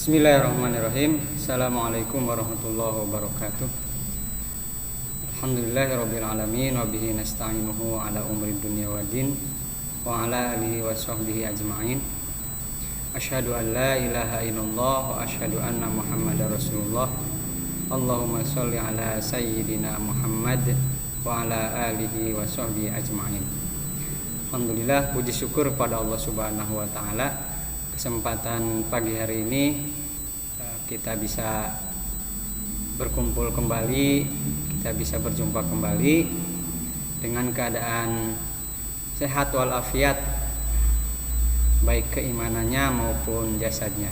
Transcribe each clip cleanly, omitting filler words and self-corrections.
Bismillahirrahmanirrahim. Assalamualaikum warahmatullahi wabarakatuh. Alhamdulillahirabbil alamin wa bihi nasta'inuhu ala umri dunya waddin wa ala alihi wa sahbihi ajma'in. Asyhadu an la ilaha illallah wa asyhadu anna Muhammadar Rasulullah. Allahumma shalli ala sayyidina Muhammad wa ala alihi wa sahbihi ajma'in. Alhamdulillah, puji syukur kepada Allah Subhanahu wa taala. Kesempatan pagi hari ini kita bisa berkumpul kembali, kita bisa berjumpa kembali dengan keadaan sehat walafiat, baik keimanannya maupun jasadnya.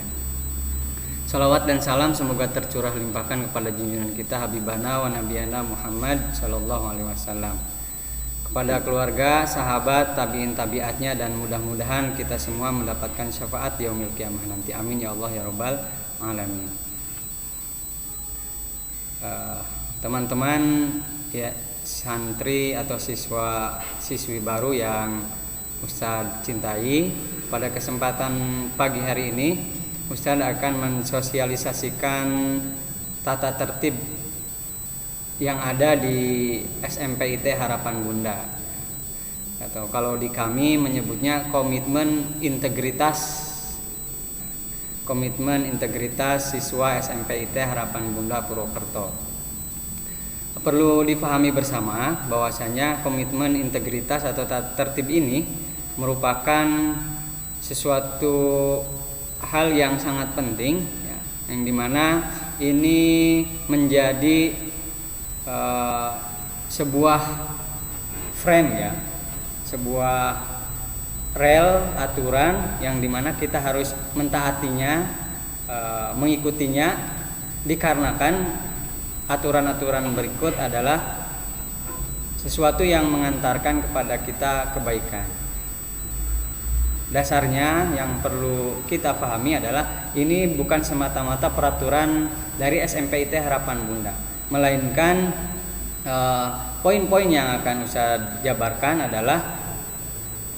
Salawat dan salam semoga tercurah limpahkan kepada junjungan kita Habibana wa Nabiyana Muhammad sallallahu alaihi wasallam, kepada keluarga, sahabat, tabi'in tabi'atnya, dan mudah-mudahan kita semua mendapatkan syafaat di yaumil qiyamah nanti. Amin ya Allah ya rabbal alamin. Teman-teman ya, santri atau siswi baru yang Ustadz cintai, pada kesempatan pagi hari ini Ustadz akan mensosialisasikan tata tertib yang ada di SMPIT Harapan Bunda, atau kalau di kami menyebutnya komitmen integritas siswa SMPIT Harapan Bunda Purwokerto. Perlu dipahami bersama bahwasanya komitmen integritas atau tata tertib ini merupakan sesuatu hal yang sangat penting ya, yang dimana ini menjadi sebuah frame ya, sebuah rel aturan yang dimana kita harus mentaatinya, mengikutinya, dikarenakan aturan-aturan berikut adalah sesuatu yang mengantarkan kepada kita kebaikan. Dasarnya yang perlu kita pahami adalah ini bukan semata-mata peraturan dari SMPIT Harapan Bunda, melainkan poin-poin yang akan Ustadz jabarkan adalah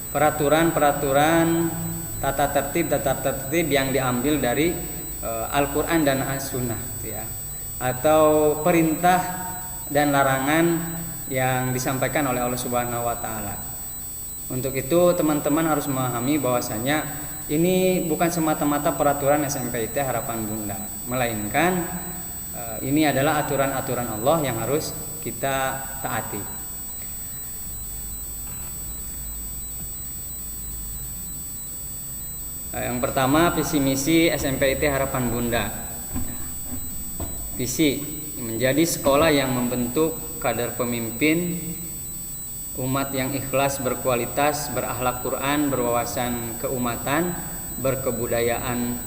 peraturan-peraturan tata tertib yang diambil dari Al-Quran dan As-Sunnah ya, atau perintah dan larangan yang disampaikan oleh Allah Subhanahu wa taala. Untuk itu teman-teman harus memahami bahwasanya ini bukan semata-mata peraturan SMPIT Harapan Bunda, melainkan ini adalah aturan-aturan Allah yang harus kita taati. Yang pertama, visi misi SMPIT Harapan Bunda. Visi menjadi sekolah yang membentuk kader pemimpin umat yang ikhlas, berkualitas, berakhlak Quran, berwawasan keumatan, berkebudayaan,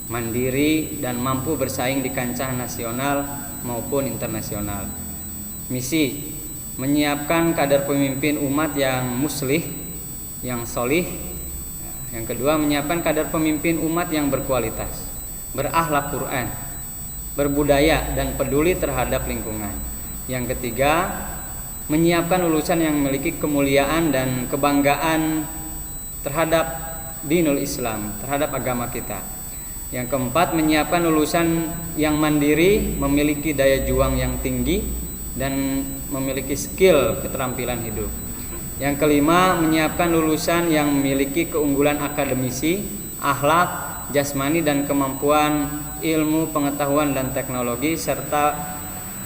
mandiri, dan mampu bersaing di kancah nasional maupun internasional. Misi menyiapkan kader pemimpin umat yang muslih, yang solih. Yang kedua, menyiapkan kader pemimpin umat yang berkualitas, berakhlak Quran, berbudaya, dan peduli terhadap lingkungan. Yang ketiga, menyiapkan lulusan yang memiliki kemuliaan dan kebanggaan terhadap dinul Islam, terhadap agama kita. Yang keempat, menyiapkan lulusan yang mandiri, memiliki daya juang yang tinggi, dan memiliki skill keterampilan hidup. Yang kelima, menyiapkan lulusan yang memiliki keunggulan akademisi, akhlak, jasmani, dan kemampuan ilmu, pengetahuan, dan teknologi, serta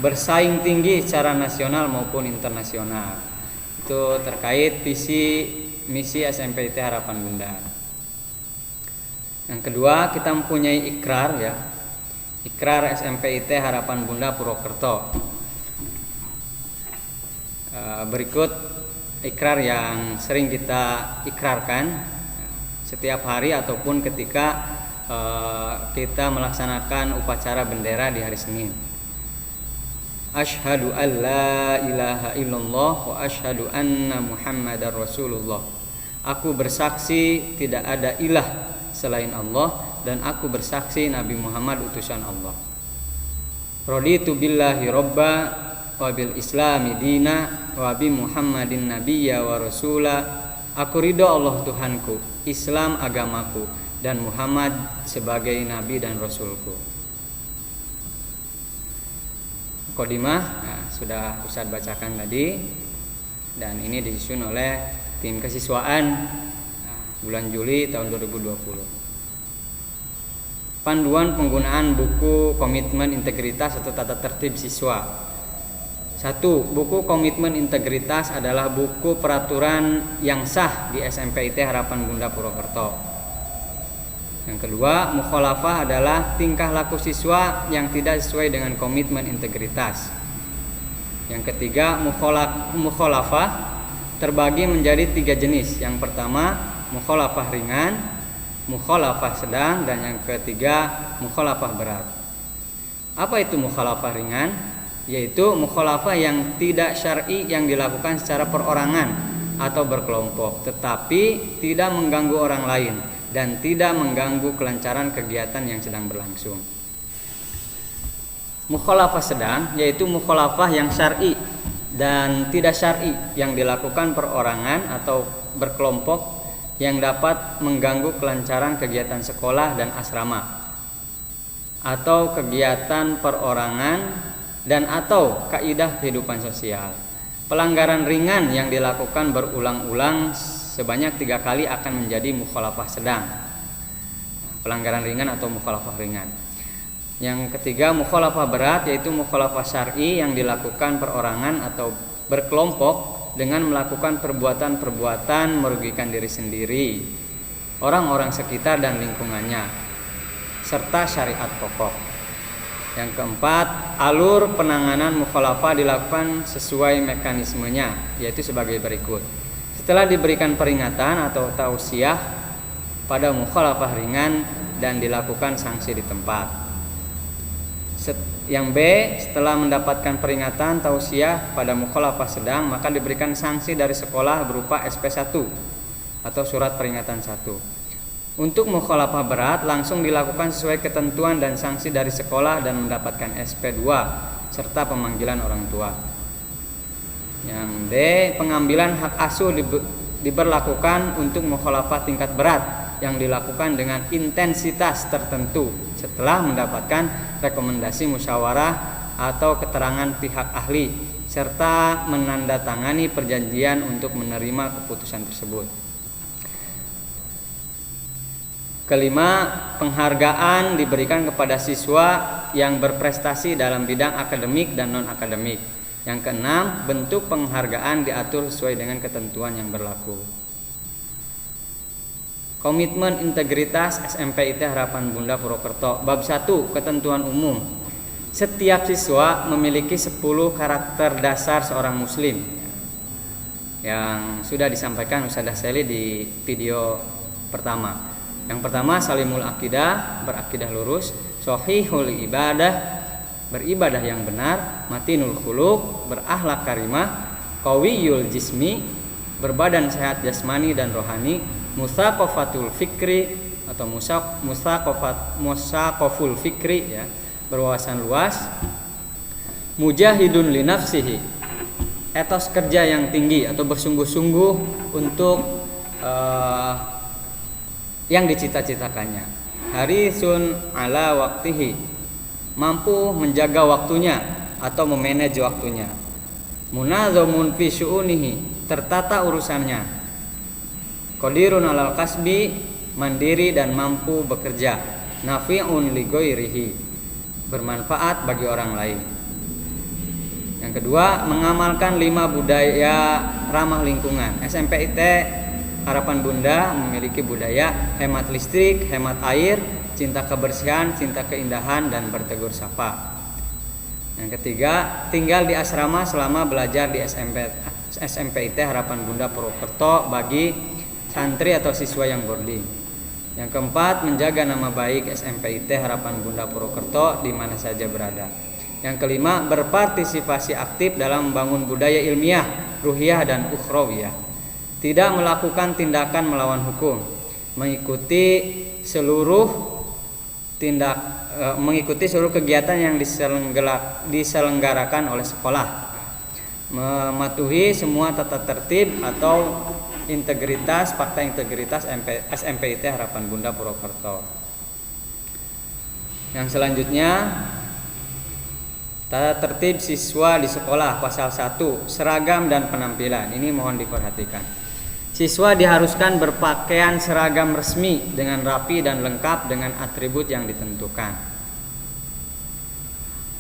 bersaing tinggi secara nasional maupun internasional. Itu terkait visi misi SMPIT Harapan Bunda. Yang kedua, kita mempunyai ikrar ya. Ikrar SMPIT Harapan Bunda Purwokerto. Berikut ikrar yang sering kita ikrarkan setiap hari ataupun ketika kita melaksanakan upacara bendera di hari Senin. Asyhadu an la ilaha illallah wa asyhadu anna Muhammadar Rasulullah. Aku bersaksi tidak ada ilah selain Allah, dan aku bersaksi Nabi Muhammad utusan Allah. Raditu billahi robba wa bil islami dina wa bi Muhammadin nabiyya wa rasula. Aku ridho Allah Tuhanku, Islam agamaku, dan Muhammad sebagai nabi dan rasulku. Mukadimah sudah Ustadz bacakan tadi, dan ini disusun oleh tim kesiswaan bulan Juli tahun 2020. Panduan penggunaan buku komitmen integritas atau tata tertib siswa. 1. Buku komitmen integritas adalah buku peraturan yang sah di SMPIT Harapan Bunda Purwokerto. Yang kedua, mukhalafah adalah tingkah laku siswa yang tidak sesuai dengan komitmen integritas. Yang ketiga, mukhalafah terbagi menjadi 3 jenis. Yang pertama, mukhalafah ringan, mukhalafah sedang, dan yang ketiga, mukhalafah berat. Apa itu mukhalafah ringan? Yaitu mukhalafah yang tidak syar'i yang dilakukan secara perorangan atau berkelompok, tetapi tidak mengganggu orang lain dan tidak mengganggu kelancaran kegiatan yang sedang berlangsung. Mukhalafah sedang yaitu mukhalafah yang syar'i dan tidak syar'i yang dilakukan perorangan atau berkelompok yang dapat mengganggu kelancaran kegiatan sekolah dan asrama, atau kegiatan perorangan dan atau kaidah kehidupan sosial. Pelanggaran ringan yang dilakukan berulang-ulang sebanyak 3 kali akan menjadi mukhalafah sedang. Pelanggaran ringan atau mukhalafah ringan. Yang ketiga, mukhalafah berat yaitu mukhalafah syar'i yang dilakukan perorangan atau berkelompok dengan melakukan perbuatan-perbuatan merugikan diri sendiri, orang-orang sekitar dan lingkungannya, serta syariat pokok. Yang keempat, alur penanganan mukhalafah dilakukan sesuai mekanismenya, yaitu sebagai berikut. Setelah diberikan peringatan atau tausiah pada mukhalafah ringan dan dilakukan sanksi di tempat. Yang B, setelah mendapatkan peringatan tausiah pada mukhalafah sedang, maka diberikan sanksi dari sekolah berupa SP1 atau surat peringatan 1. Untuk mukhalafah berat langsung dilakukan sesuai ketentuan dan sanksi dari sekolah dan mendapatkan SP2 serta pemanggilan orang tua. Yang D, pengambilan hak asuh diberlakukan untuk mukhalafah tingkat berat yang dilakukan dengan intensitas tertentu setelah mendapatkan rekomendasi musyawarah atau keterangan pihak ahli serta menandatangani perjanjian untuk menerima keputusan tersebut. Kelima, penghargaan diberikan kepada siswa yang berprestasi dalam bidang akademik dan non-akademik. Yang keenam, bentuk penghargaan diatur sesuai dengan ketentuan yang berlaku. Komitmen integritas SMPIT Harapan Bunda Purwokerto. Bab 1, ketentuan umum. Setiap siswa memiliki 10 karakter dasar seorang muslim yang sudah disampaikan Ustadzah Seli di video pertama. Yang pertama, salimul akidah, berakidah lurus, shahihul ibadah, beribadah yang benar, matinul khuluq, berakhlak karimah, qawiyul jismi, berbadan sehat jasmani dan rohani, musaqafatul fikri atau musaqaful fikri ya, berwawasan luas, mujahidun li nafsihi, etos kerja yang tinggi atau bersungguh-sungguh untuk yang dicita-citakannya, harisun ala waktihi, mampu menjaga waktunya atau memanage waktunya, munazamun fi syu'unihi, tertata urusannya, qadirun alal kasbi, mandiri dan mampu bekerja, nafi'un li ghairihi, bermanfaat bagi orang lain. Yang kedua, mengamalkan 5 budaya ramah lingkungan. SMPIT Harapan Bunda memiliki budaya hemat listrik, hemat air, cinta kebersihan, cinta keindahan, dan bertegur sapa. Yang ketiga, tinggal di asrama selama belajar di SMPIT Harapan Bunda Purwokerto bagi santri atau siswa yang boarding. Yang keempat, menjaga nama baik SMPIT Harapan Bunda Purwokerto di mana saja berada. Yang kelima, berpartisipasi aktif dalam membangun budaya ilmiah, ruhiyah, dan ukhrawiyah. Tidak melakukan tindakan melawan hukum, mengikuti seluruh kegiatan yang diselenggarakan oleh sekolah, mematuhi semua tata tertib atau integritas, fakta integritas SMPIT Harapan Bunda Purwokerto. Yang selanjutnya, tata tertib siswa di sekolah pasal 1, seragam dan penampilan. Ini mohon diperhatikan. Siswa diharuskan berpakaian seragam resmi dengan rapi dan lengkap dengan atribut yang ditentukan.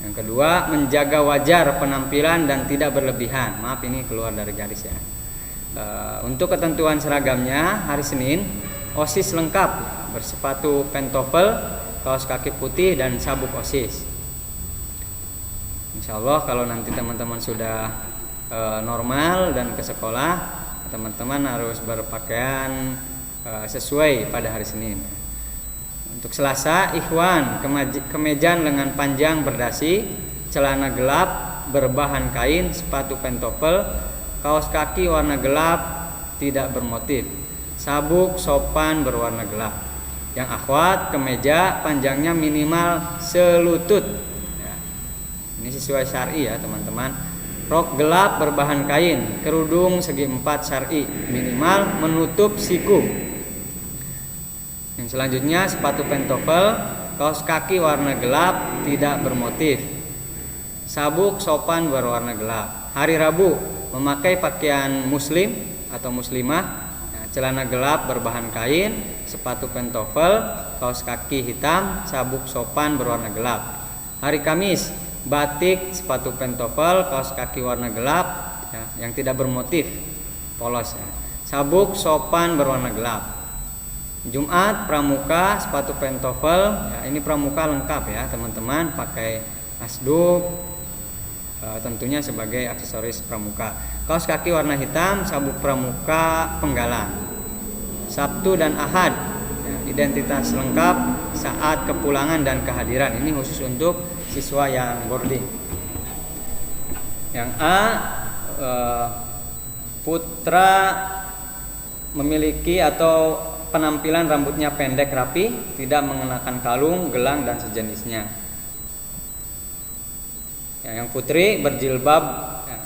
Yang kedua, menjaga wajar penampilan dan tidak berlebihan. Maaf, ini keluar dari garis ya. Untuk ketentuan seragamnya, hari Senin OSIS lengkap bersepatu pentofel, kaos kaki putih dan sabuk OSIS. Insya Allah kalau nanti teman-teman sudah normal dan ke sekolah, teman-teman harus berpakaian sesuai pada hari Senin. Untuk Selasa, ikhwan kemeja lengan panjang berdasi, celana gelap berbahan kain, sepatu pentofel, kaos kaki warna gelap tidak bermotif, sabuk sopan berwarna gelap. Yang akhwat kemeja panjangnya minimal selutut ya. Ini sesuai syar'i ya teman-teman. Rok gelap berbahan kain, kerudung segi 4 syar'i, minimal menutup siku. Yang selanjutnya sepatu pentofel, kaos kaki warna gelap tidak bermotif, sabuk sopan berwarna gelap. Hari Rabu memakai pakaian muslim atau muslimah, celana gelap berbahan kain, sepatu pentofel, kaos kaki hitam, sabuk sopan berwarna gelap. Hari Kamis batik, sepatu pentofel, kaos kaki warna gelap ya, yang tidak bermotif, polos ya. Sabuk sopan berwarna gelap. Jumat pramuka, sepatu pentofel ya, ini pramuka lengkap ya teman-teman, pakai asduk tentunya sebagai aksesoris pramuka. Kaos kaki warna hitam, sabuk pramuka penggalan. Sabtu dan Ahad ya, identitas lengkap saat kepulangan dan kehadiran. Ini khusus untuk siswa yang boarding. Yang A, putra memiliki atau penampilan rambutnya pendek rapi, tidak mengenakan kalung, gelang dan sejenisnya. Yang putri berjilbab ya,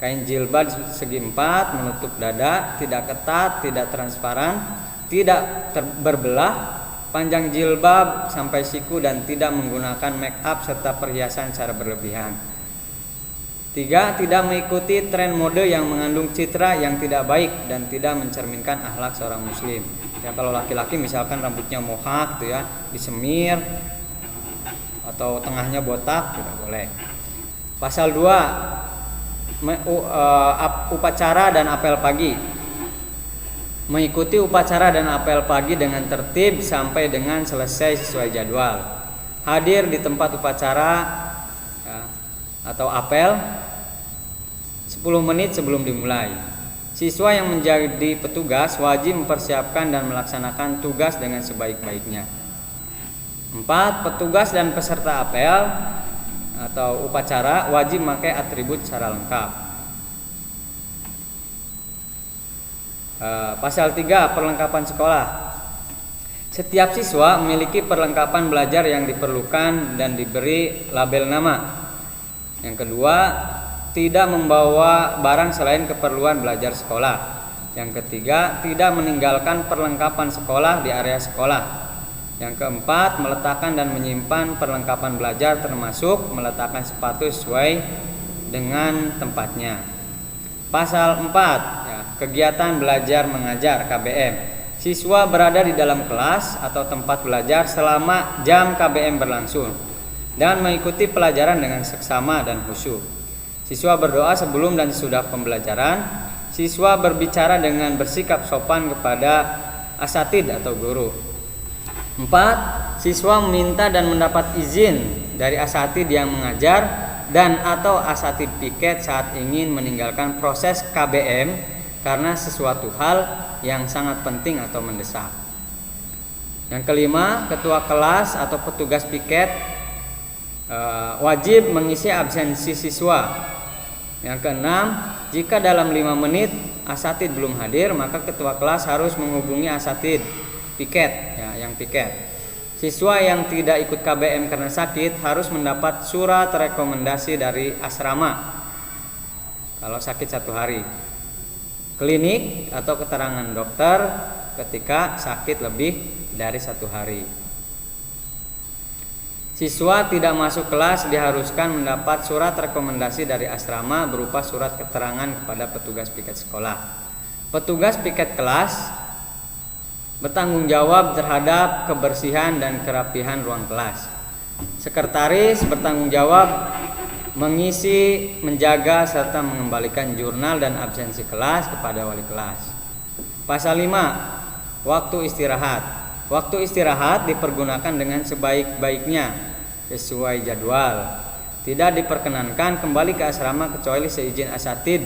kain jilbab segi 4 menutup dada, tidak ketat, tidak transparan, tidak berbelah, panjang jilbab sampai siku dan tidak menggunakan make up serta perhiasan secara berlebihan. 3. Tidak mengikuti tren mode yang mengandung citra yang tidak baik dan tidak mencerminkan akhlak seorang muslim. Ya, kalau laki-laki misalkan rambutnya mohak tuh ya, disemir atau tengahnya botak tidak boleh. Pasal 2, upacara dan apel pagi. Mengikuti upacara dan apel pagi dengan tertib sampai dengan selesai sesuai jadwal. Hadir di tempat upacara ya, atau apel 10 menit sebelum dimulai. Siswa yang menjadi petugas wajib mempersiapkan dan melaksanakan tugas dengan sebaik-baiknya. 4. Petugas dan peserta apel atau upacara wajib memakai atribut secara lengkap. Pasal 3, perlengkapan sekolah. Setiap siswa memiliki perlengkapan belajar yang diperlukan dan diberi label nama. Yang kedua, tidak membawa barang selain keperluan belajar sekolah. Yang ketiga, tidak meninggalkan perlengkapan sekolah di area sekolah. Yang keempat, meletakkan dan menyimpan perlengkapan belajar termasuk meletakkan sepatu sesuai dengan tempatnya. Pasal 4, ya, kegiatan belajar mengajar KBM. Siswa berada di dalam kelas atau tempat belajar selama jam KBM berlangsung dan mengikuti pelajaran dengan seksama dan khusyuk. Siswa berdoa sebelum dan sesudah pembelajaran. Siswa berbicara dengan bersikap sopan kepada asatid atau guru. 4. Siswa meminta dan mendapat izin dari asatid yang mengajar dan atau asatid piket saat ingin meninggalkan proses KBM karena sesuatu hal yang sangat penting atau mendesak. Yang kelima, ketua kelas atau petugas piket wajib mengisi absensi siswa. Yang keenam, jika dalam 5 menit asatid belum hadir, maka ketua kelas harus menghubungi asatid piket, ya, yang piket. Siswa yang tidak ikut KBM karena sakit harus mendapat surat rekomendasi dari asrama kalau sakit 1 hari. klinik atau keterangan dokter ketika sakit lebih dari 1 hari. Siswa tidak masuk kelas diharuskan mendapat surat rekomendasi dari asrama berupa surat keterangan kepada petugas piket sekolah. Petugas piket kelas bertanggung jawab terhadap kebersihan dan kerapihan ruang kelas. Sekretaris bertanggung jawab mengisi, menjaga, serta mengembalikan jurnal dan absensi kelas kepada wali kelas. Pasal 5. Waktu istirahat. Waktu istirahat dipergunakan dengan sebaik-baiknya sesuai jadwal. Tidak diperkenankan kembali ke asrama kecuali seizin asatid,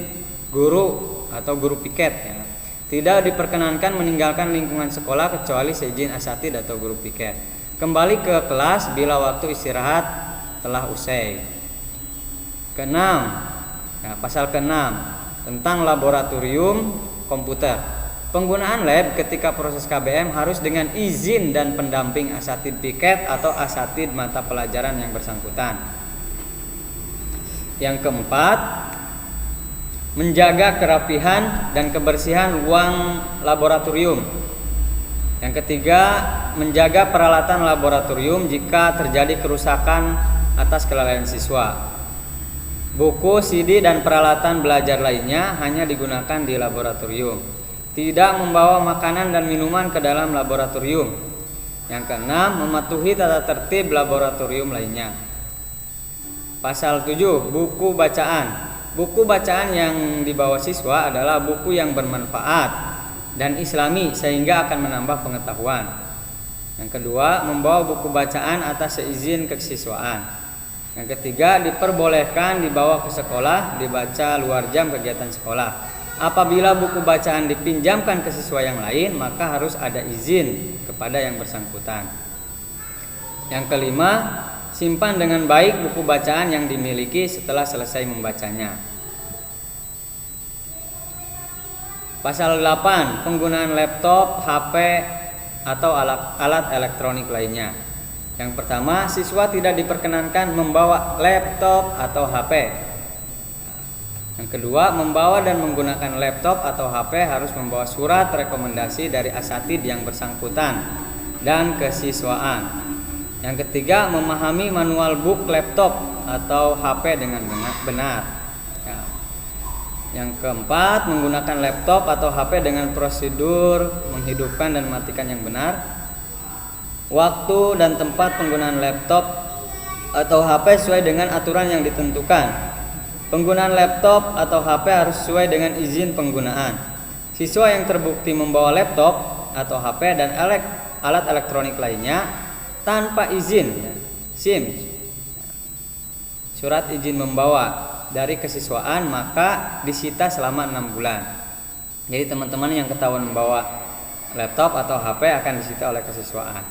guru atau guru piket ya. Tidak diperkenankan meninggalkan lingkungan sekolah kecuali seizin asatid atau guru piket. Kembali ke kelas bila waktu istirahat telah usai. Keenam, pasal ke-6 tentang laboratorium komputer. Penggunaan lab ketika proses KBM harus dengan izin dan pendamping asatid piket atau asatid mata pelajaran yang bersangkutan. Yang keempat, menjaga kerapihan dan kebersihan ruang laboratorium. Yang ketiga, menjaga peralatan laboratorium jika terjadi kerusakan atas kelalaian siswa. Buku, CD, dan peralatan belajar lainnya hanya digunakan di laboratorium. Tidak membawa makanan dan minuman ke dalam laboratorium. Yang keenam, mematuhi tata tertib laboratorium lainnya. Pasal 7, buku bacaan. Buku bacaan yang dibawa siswa adalah buku yang bermanfaat dan islami sehingga akan menambah pengetahuan. Yang kedua, membawa buku bacaan atas seizin kesiswaan. Yang ketiga, diperbolehkan dibawa ke sekolah, dibaca luar jam kegiatan sekolah. Apabila buku bacaan dipinjamkan ke siswa yang lain, maka harus ada izin kepada yang bersangkutan. Yang kelima, simpan dengan baik buku bacaan yang dimiliki setelah selesai membacanya. Pasal 8, penggunaan laptop, HP, atau alat elektronik lainnya. Yang pertama, siswa tidak diperkenankan membawa laptop atau HP. Yang kedua, membawa dan menggunakan laptop atau HP harus membawa surat rekomendasi dari asatid yang bersangkutan dan kesiswaan. Yang ketiga, memahami manual book laptop atau HP dengan benar. Ya. Yang keempat, menggunakan laptop atau HP dengan prosedur menghidupkan dan matikan yang benar. Waktu dan tempat penggunaan laptop atau HP sesuai dengan aturan yang ditentukan. Penggunaan laptop atau HP harus sesuai dengan izin penggunaan. Siswa yang terbukti membawa laptop atau HP dan alat elektronik lainnya tanpa izin, SIM, surat izin membawa dari kesiswaan, maka disita selama 6 bulan. Jadi teman-teman yang ketahuan membawa laptop atau HP akan disita oleh kesiswaan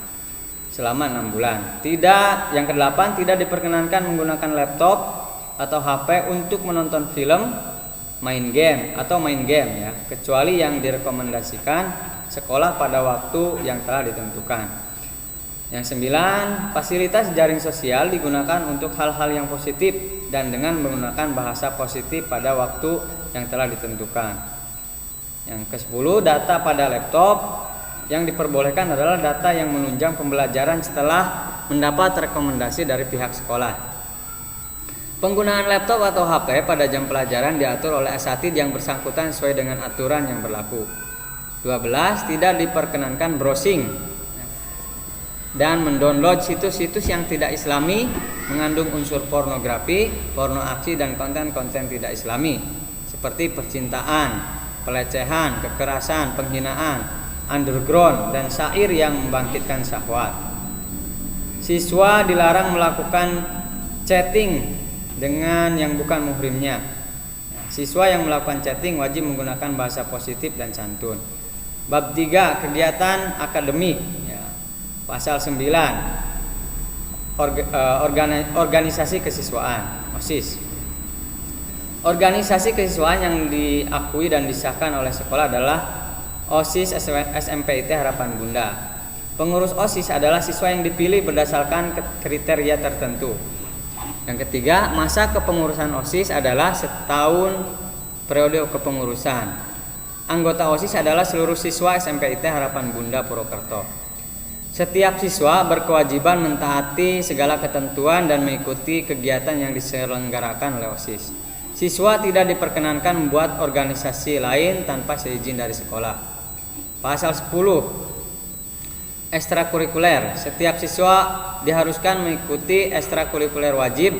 selama 6 bulan. Tidak, yang ke-8, tidak diperkenankan menggunakan laptop atau HP untuk menonton film, main game ya, kecuali yang direkomendasikan sekolah pada waktu yang telah ditentukan. Yang 9, fasilitas jaring sosial digunakan untuk hal-hal yang positif dan dengan menggunakan bahasa positif pada waktu yang telah ditentukan. Yang ke-10, data pada laptop yang diperbolehkan adalah data yang menunjang pembelajaran setelah mendapat rekomendasi dari pihak sekolah. Penggunaan laptop atau HP pada jam pelajaran diatur oleh asatid yang bersangkutan sesuai dengan aturan yang berlaku. 12, tidak diperkenankan browsing dan mendownload situs-situs yang tidak islami, mengandung unsur pornografi, porno aksi, dan konten-konten tidak islami seperti percintaan, pelecehan, kekerasan, penghinaan, underground, dan syair yang membangkitkan syahwat. Siswa dilarang melakukan chatting dengan yang bukan muhrimnya. Siswa yang melakukan chatting wajib menggunakan bahasa positif dan santun. Bab 3, kegiatan akademik ya. Pasal 9, organisasi kesiswaan, OSIS. Organisasi kesiswaan yang diakui dan disahkan oleh sekolah adalah OSIS SMPIT Harapan Bunda. Pengurus OSIS adalah siswa yang dipilih berdasarkan kriteria tertentu. Yang ketiga, masa kepengurusan OSIS adalah setahun periode kepengurusan. Anggota OSIS adalah seluruh siswa SMPIT Harapan Bunda Purwokerto. Setiap siswa berkewajiban mentaati segala ketentuan dan mengikuti kegiatan yang diselenggarakan oleh OSIS. Siswa tidak diperkenankan membuat organisasi lain tanpa seizin dari sekolah. Pasal 10. Ekstrakurikuler. Setiap siswa diharuskan mengikuti ekstrakurikuler wajib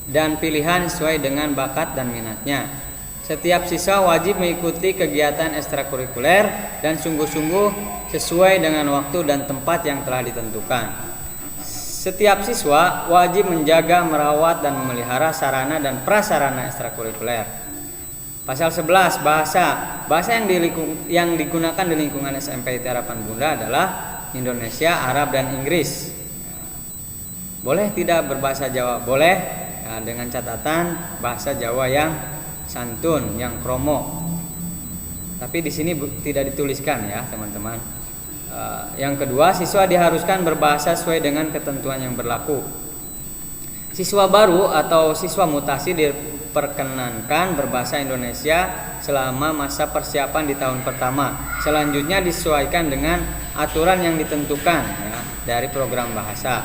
dan pilihan sesuai dengan bakat dan minatnya. Setiap siswa wajib mengikuti kegiatan ekstrakurikuler dan sungguh-sungguh sesuai dengan waktu dan tempat yang telah ditentukan. Setiap siswa wajib menjaga, merawat, dan memelihara sarana dan prasarana ekstrakurikuler. Pasal 11. Bahasa. Bahasa yang digunakan di lingkungan SMPIT Harapan Bunda adalah Indonesia, Arab, dan Inggris. Boleh tidak berbahasa Jawa? Boleh, dengan catatan bahasa Jawa yang santun, yang kromo. Tapi di sini tidak dituliskan ya teman-teman. Yang kedua, siswa diharuskan berbahasa sesuai dengan ketentuan yang berlaku. Siswa baru atau siswa mutasi diperkenankan berbahasa Indonesia selama masa persiapan di tahun pertama. Selanjutnya disesuaikan dengan aturan yang ditentukan ya, dari program bahasa.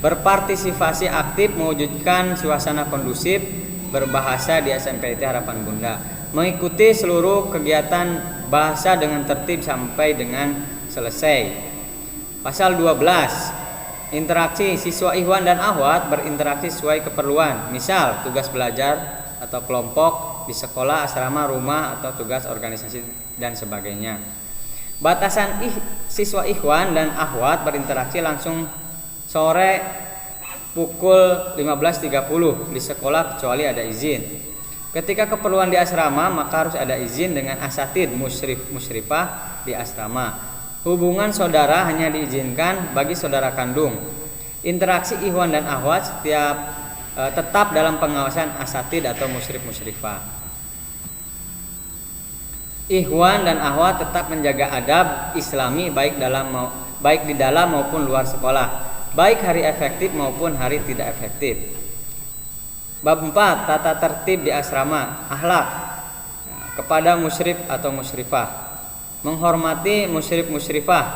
Berpartisipasi aktif mewujudkan suasana kondusif berbahasa di SMPIT Harapan Bunda. Mengikuti seluruh kegiatan bahasa dengan tertib sampai dengan selesai. Pasal 12. Interaksi. Siswa ikhwan dan akhwat berinteraksi sesuai keperluan. Misal tugas belajar atau kelompok di sekolah, asrama, rumah, atau tugas organisasi dan sebagainya. Batasan siswa ikhwan dan akhwat berinteraksi langsung sore pukul 15.30 di sekolah kecuali ada izin. Ketika keperluan di asrama maka harus ada izin dengan asatid musyrifah di asrama. Hubungan saudara hanya diizinkan bagi saudara kandung. Interaksi ikhwan dan akhwat tetap dalam pengawasan asatid atau musyrifah. Ikhwan dan akhwat tetap menjaga adab Islami baik di dalam maupun luar sekolah, baik hari efektif maupun hari tidak efektif. Bab 4. Tata tertib di asrama. Akhlak kepada musyrif atau musyrifah. Menghormati musyrif-musyrifah.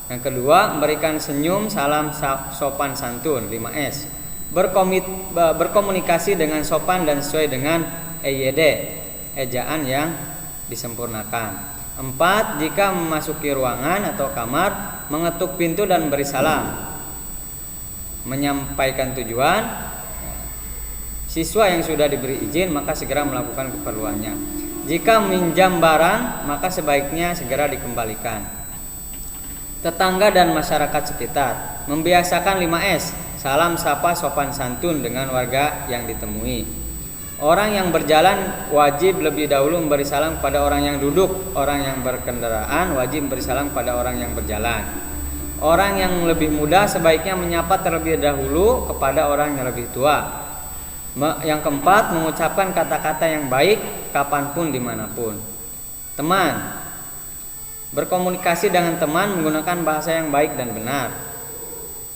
Yang kedua, memberikan senyum, salam sopan santun. 5S. Berkomunikasi dengan sopan dan sesuai dengan EYD, ejaan yang disempurnakan. 4. Jika memasuki ruangan atau kamar, mengetuk pintu dan beri salam. Menyampaikan tujuan. Siswa yang sudah diberi izin maka segera melakukan keperluannya. Jika meminjam barang maka sebaiknya segera dikembalikan. Tetangga dan masyarakat sekitar. Membiasakan 5S. Salam sapa sopan santun dengan warga yang ditemui. Orang yang berjalan wajib lebih dahulu memberi salam kepada orang yang duduk. Orang yang berkendaraan wajib memberi salam kepada orang yang berjalan. Orang yang lebih muda sebaiknya menyapa terlebih dahulu kepada orang yang lebih tua. Yang keempat, mengucapkan kata-kata yang baik kapanpun dimanapun. Teman. Berkomunikasi dengan teman menggunakan bahasa yang baik dan benar.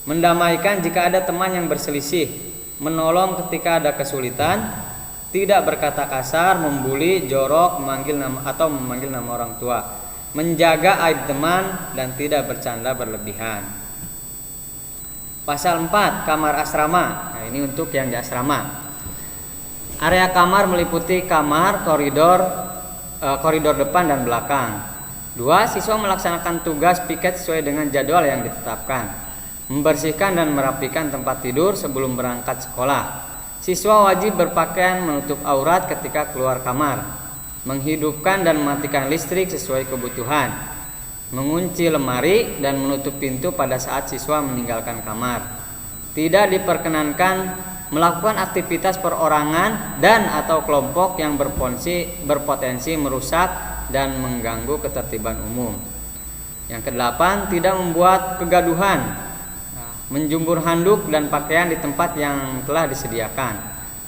Mendamaikan jika ada teman yang berselisih. Menolong ketika ada kesulitan. Tidak berkata kasar, membuli, jorok, memanggil nama orang tua. Menjaga aib teman dan tidak bercanda berlebihan. Pasal 4. Kamar asrama. Nah, ini untuk yang di asrama. Area kamar meliputi kamar, koridor depan dan belakang. 2. Siswa melaksanakan tugas piket sesuai dengan jadwal yang ditetapkan. Membersihkan dan merapikan tempat tidur sebelum berangkat sekolah. Siswa wajib berpakaian menutup aurat ketika keluar kamar. Menghidupkan dan mematikan listrik sesuai kebutuhan. Mengunci lemari dan menutup pintu pada saat siswa meninggalkan kamar. Tidak diperkenankan melakukan aktivitas perorangan dan atau kelompok yang berpotensi merusak dan mengganggu ketertiban umum. Yang kedelapan, tidak membuat kegaduhan, menjemur handuk dan pakaian di tempat yang telah disediakan,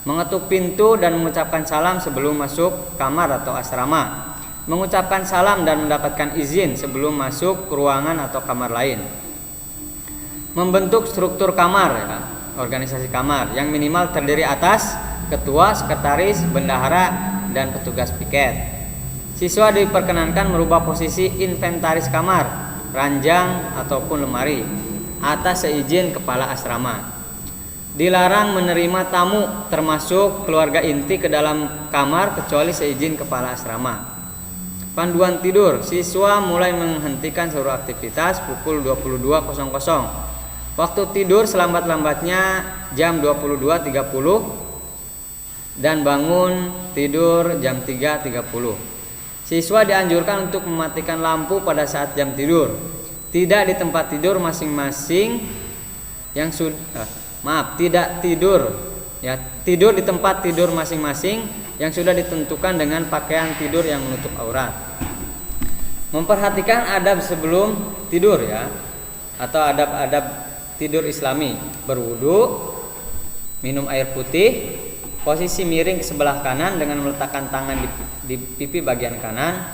mengetuk pintu dan mengucapkan salam sebelum masuk kamar atau asrama, mengucapkan salam dan mendapatkan izin sebelum masuk ruangan atau kamar lain. Membentuk struktur kamar, organisasi kamar yang minimal terdiri atas ketua, sekretaris, bendahara, dan petugas piket. Siswa diperkenankan merubah posisi inventaris kamar, ranjang ataupun lemari atas seizin kepala asrama. Dilarang menerima tamu termasuk keluarga inti ke dalam kamar kecuali seizin kepala asrama. Panduan tidur, siswa mulai menghentikan seluruh aktivitas pukul 22.00. Waktu tidur selambat-lambatnya jam 22.30 dan bangun tidur jam 3.30. Siswa dianjurkan untuk mematikan lampu pada saat jam tidur, tidak di tempat tidur masing-masing yang tidak tidur ya, tidur di tempat tidur masing-masing yang sudah ditentukan dengan pakaian tidur yang menutup aurat. Memperhatikan adab sebelum tidur ya, atau adab-adab tidur Islami: berwudu, minum air putih, posisi miring ke sebelah kanan dengan meletakkan tangan di pipi bagian kanan,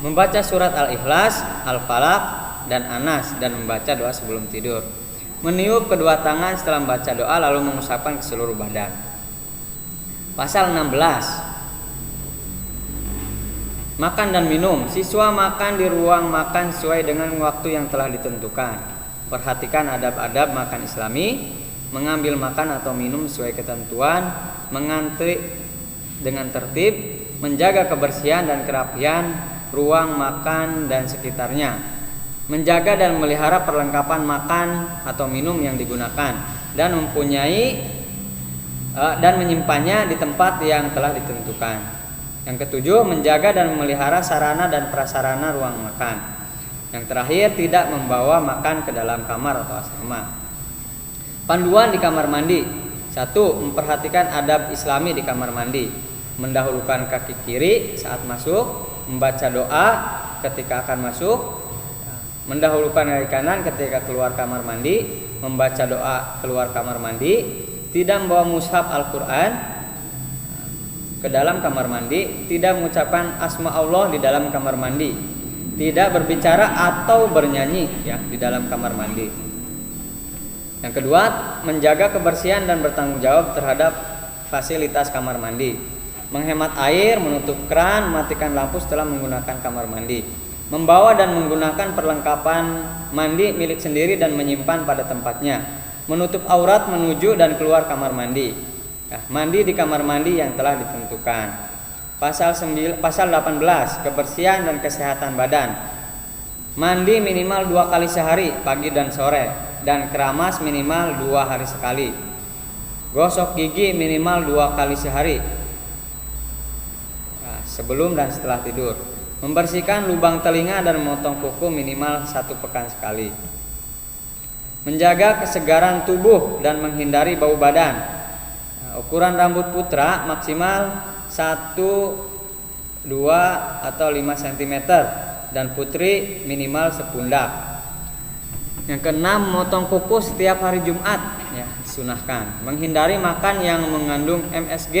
membaca surat Al-Ikhlas, Al-Falaq, dan Anas, dan membaca doa sebelum tidur. Meniup kedua tangan setelah membaca doa lalu mengusapkan ke seluruh badan. Pasal 16. Makan dan minum. Siswa makan di ruang makan sesuai dengan waktu yang telah ditentukan. Perhatikan adab-adab makan Islami: mengambil makan atau minum sesuai ketentuan, mengantri dengan tertib, menjaga kebersihan dan kerapian ruang makan dan sekitarnya, menjaga dan memelihara perlengkapan makan atau minum yang digunakan, dan menyimpannya di tempat yang telah ditentukan. Yang ketujuh, menjaga dan memelihara sarana dan prasarana ruang makan. Yang terakhir, tidak membawa makan ke dalam kamar atau asrama. Panduan di kamar mandi. 1. Memperhatikan adab Islami di kamar mandi: mendahulukan kaki kiri saat masuk, membaca doa ketika akan masuk, mendahulukan kaki kanan ketika keluar kamar mandi, membaca doa keluar kamar mandi, tidak membawa mushaf Al-Quran ke dalam kamar mandi, tidak mengucapkan asma Allah di dalam kamar mandi, tidak berbicara atau bernyanyi ya di dalam kamar mandi. Yang kedua, menjaga kebersihan dan bertanggung jawab terhadap fasilitas kamar mandi, menghemat air, menutup keran, mematikan lampu setelah menggunakan kamar mandi, membawa dan menggunakan perlengkapan mandi milik sendiri dan menyimpan pada tempatnya, menutup aurat menuju dan keluar kamar mandi. Mandi di kamar mandi yang telah ditentukan. Pasal 18, kebersihan dan kesehatan badan. Mandi minimal 2 kali sehari, pagi dan sore, dan keramas minimal 2 hari sekali. Gosok gigi minimal 2 kali sehari, sebelum dan setelah tidur. Membersihkan lubang telinga dan memotong kuku minimal 1 pekan sekali. Menjaga kesegaran tubuh dan menghindari bau badan. Ukuran rambut putra maksimal 1, 2, atau 5 cm dan putri minimal sepundak. Yang keenam, memotong kuku setiap hari Jumat ya, disunahkan. Menghindari makan yang mengandung MSG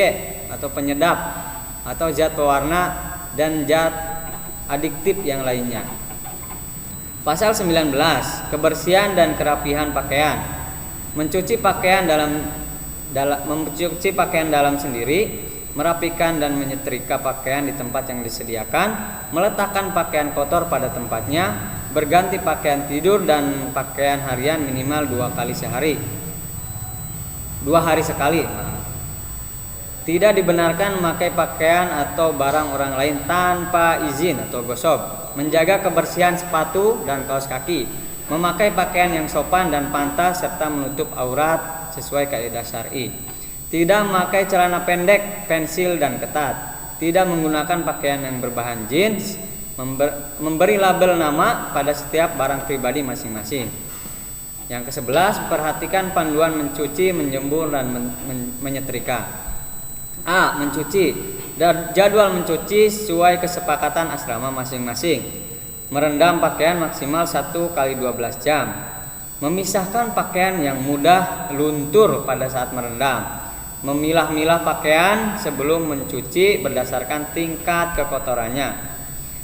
atau penyedap atau zat pewarna dan zat adiktif yang lainnya. Pasal 19, kebersihan dan kerapihan pakaian. Mencuci pakaian dalam sendiri, merapikan dan menyetrika pakaian di tempat yang disediakan, meletakkan pakaian kotor pada tempatnya, berganti pakaian tidur dan pakaian harian minimal 2 kali sehari, 2 hari sekali. Tidak dibenarkan memakai pakaian atau barang orang lain tanpa izin atau gosok. Menjaga kebersihan sepatu dan kaos kaki, memakai pakaian yang sopan dan pantas serta menutup aurat sesuai kaidah syar'i. Tidak memakai celana pendek, pensil dan ketat. Tidak menggunakan pakaian yang berbahan jeans. Memberi label nama pada setiap barang pribadi masing-masing. Yang ke-11, perhatikan panduan mencuci, menjemur dan menyetrika. A. Mencuci. Jadwal mencuci sesuai kesepakatan asrama masing-masing. Merendam pakaian maksimal 1 kali 12 jam. Memisahkan pakaian yang mudah luntur pada saat merendam. Memilah-milah pakaian sebelum mencuci berdasarkan tingkat kekotorannya.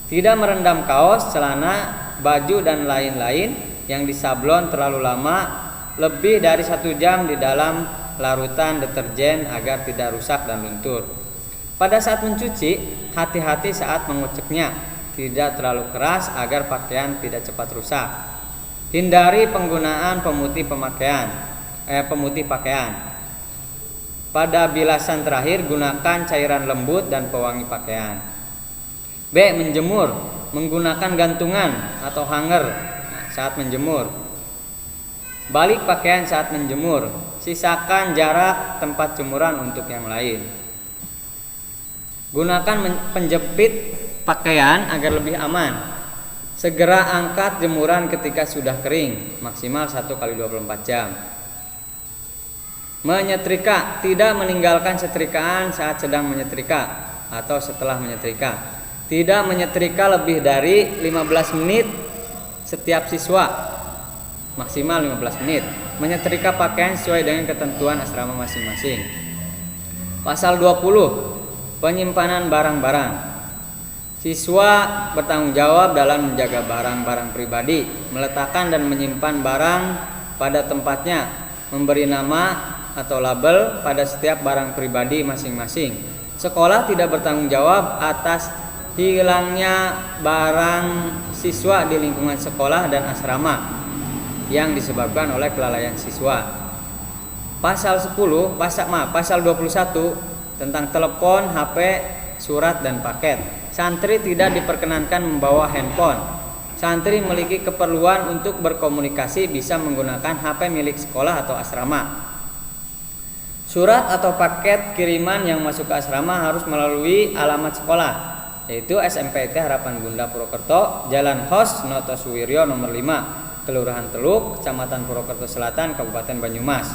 Tidak merendam kaos, celana, baju dan lain-lain yang disablon terlalu lama, lebih dari 1 jam di dalam larutan deterjen agar tidak rusak dan luntur. Pada saat mencuci, hati-hati saat menguceknya, tidak terlalu keras agar pakaian tidak cepat rusak. Hindari penggunaan pemutih pakaian. Pada bilasan terakhir, gunakan cairan lembut dan pewangi pakaian. B. Menjemur, menggunakan gantungan atau hanger saat menjemur. Balik pakaian saat menjemur, sisakan jarak tempat jemuran untuk yang lain. Gunakan penjepit pakaian agar lebih aman. Segera angkat jemuran ketika sudah kering, maksimal 1 kali 24 jam. Menyetrika, tidak meninggalkan setrikaan saat sedang menyetrika atau setelah menyetrika. Tidak menyetrika lebih dari 15 menit setiap siswa, maksimal 15 menit. Menyetrika pakaian sesuai dengan ketentuan asrama masing-masing. Pasal 20, penyimpanan barang-barang. Siswa bertanggung jawab dalam menjaga barang-barang pribadi, meletakkan dan menyimpan barang pada tempatnya, memberi nama atau label pada setiap barang pribadi masing-masing. Sekolah tidak bertanggung jawab atas hilangnya barang siswa di lingkungan sekolah dan asrama yang disebabkan oleh kelalaian siswa. Pasal 21 tentang telepon, HP, surat dan paket. Santri tidak diperkenankan membawa handphone. Santri memiliki keperluan untuk berkomunikasi bisa menggunakan HP milik sekolah atau asrama. Surat atau paket kiriman yang masuk ke asrama harus melalui alamat sekolah, yaitu SMPT Harapan Bunda Purwokerto, Jalan Hos Noto Suwiryo nomor 5, Kelurahan Teluk, Kecamatan Purwokerto Selatan, Kabupaten Banyumas.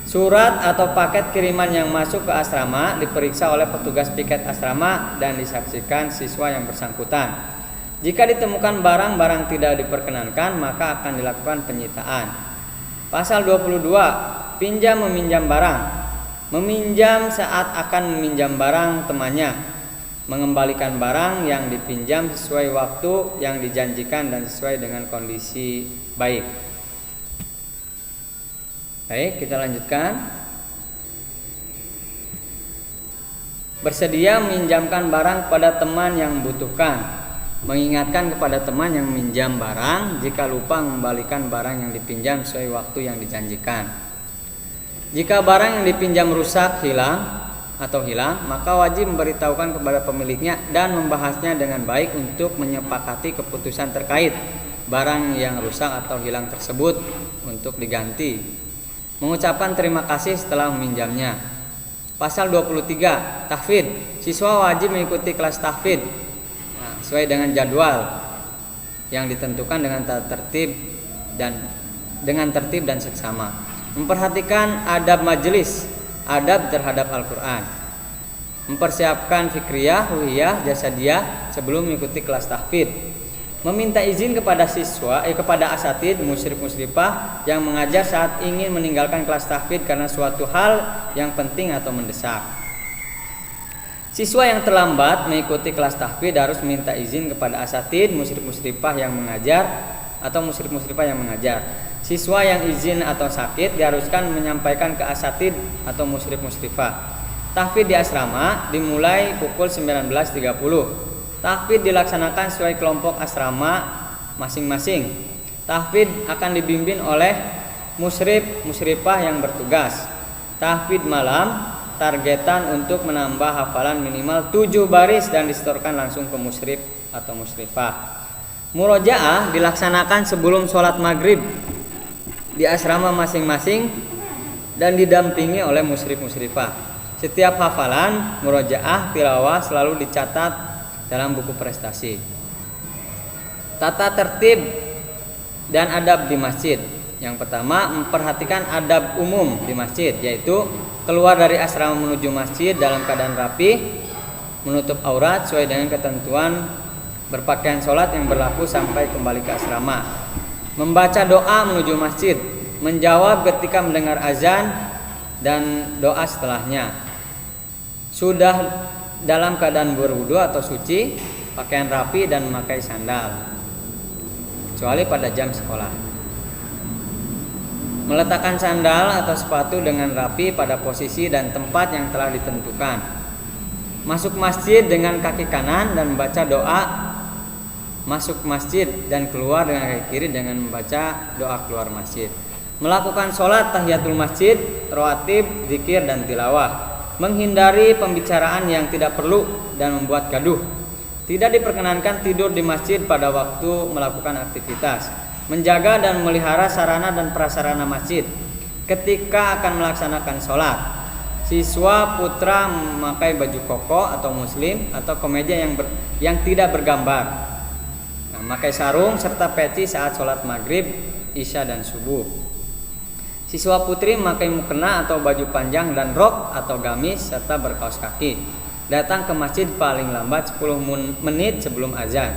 Surat atau paket kiriman yang masuk ke asrama diperiksa oleh petugas piket asrama dan disaksikan siswa yang bersangkutan. Jika ditemukan barang-barang tidak diperkenankan, maka akan dilakukan penyitaan. Pasal 22, pinjam meminjam barang. Meminjam saat akan meminjam barang temannya. Mengembalikan barang yang dipinjam sesuai waktu yang dijanjikan dan sesuai dengan kondisi baik. Baik, kita lanjutkan. Bersedia meminjamkan barang kepada teman yang membutuhkan. Mengingatkan kepada teman yang meminjam barang jika lupa mengembalikan barang yang dipinjam sesuai waktu yang dijanjikan. Jika barang yang dipinjam rusak, hilang, maka wajib memberitahukan kepada pemiliknya dan membahasnya dengan baik untuk menyepakati keputusan terkait barang yang rusak atau hilang tersebut untuk diganti. Mengucapkan terima kasih setelah meminjamnya. Pasal 23, tahfidz. Siswa wajib mengikuti kelas tahfidz sesuai dengan jadwal yang ditentukan dengan tertib dan seksama. Memperhatikan adab majelis, adab terhadap Al-Quran. Mempersiapkan fikriyah, ruhiyah, jasadiyah sebelum mengikuti kelas tahfidz. Meminta izin kepada kepada asatid, musyrif musyrifah yang mengajar saat ingin meninggalkan kelas tahfidz karena suatu hal yang penting atau mendesak. Siswa yang terlambat mengikuti kelas tahfidz harus meminta izin kepada asatid, musyrif musyrifah yang mengajar atau musyrif musyrifah yang mengajar. Siswa yang izin atau sakit diharuskan menyampaikan ke asatid atau musyrif musyrifah. Tahfidz di asrama dimulai pukul 19.30. Tahfidz dilaksanakan sesuai kelompok asrama masing-masing. Tahfidz akan dibimbing oleh musyrif musyrifah yang bertugas. Tahfidz malam targetan untuk menambah hafalan minimal 7 baris dan disetorkan langsung ke musyrif atau musyrifah. Murojaah dilaksanakan sebelum sholat maghrib di asrama masing-masing dan didampingi oleh musyrif musyrifah. Setiap hafalan, murojaah, tilawah selalu dicatat dalam buku prestasi. Tata tertib dan adab di masjid. Yang pertama, memperhatikan adab umum di masjid, yaitu keluar dari asrama menuju masjid dalam keadaan rapi, menutup aurat sesuai dengan ketentuan berpakaian sholat yang berlaku sampai kembali ke asrama. Membaca doa menuju masjid, menjawab ketika mendengar azan dan doa setelahnya. Sudah dalam keadaan berwudu atau suci, pakaian rapi dan memakai sandal, kecuali pada jam sekolah. Meletakkan sandal atau sepatu dengan rapi pada posisi dan tempat yang telah ditentukan. Masuk masjid dengan kaki kanan dan membaca doa masuk masjid dan keluar dengan kaki kiri dengan membaca doa keluar masjid. Melakukan sholat tahiyatul masjid, rawatib, zikir dan tilawah. Menghindari pembicaraan yang tidak perlu dan membuat gaduh. Tidak diperkenankan tidur di masjid pada waktu melakukan aktivitas. Menjaga dan memelihara sarana dan prasarana masjid ketika akan melaksanakan sholat. Siswa putra memakai baju koko atau muslim atau kemeja yang tidak bergambar. Memakai sarung serta peci saat sholat maghrib, isya dan subuh. Siswa putri memakai mukena atau baju panjang dan rok atau gamis serta berkaos kaki. Datang ke masjid paling lambat 10 menit sebelum azan.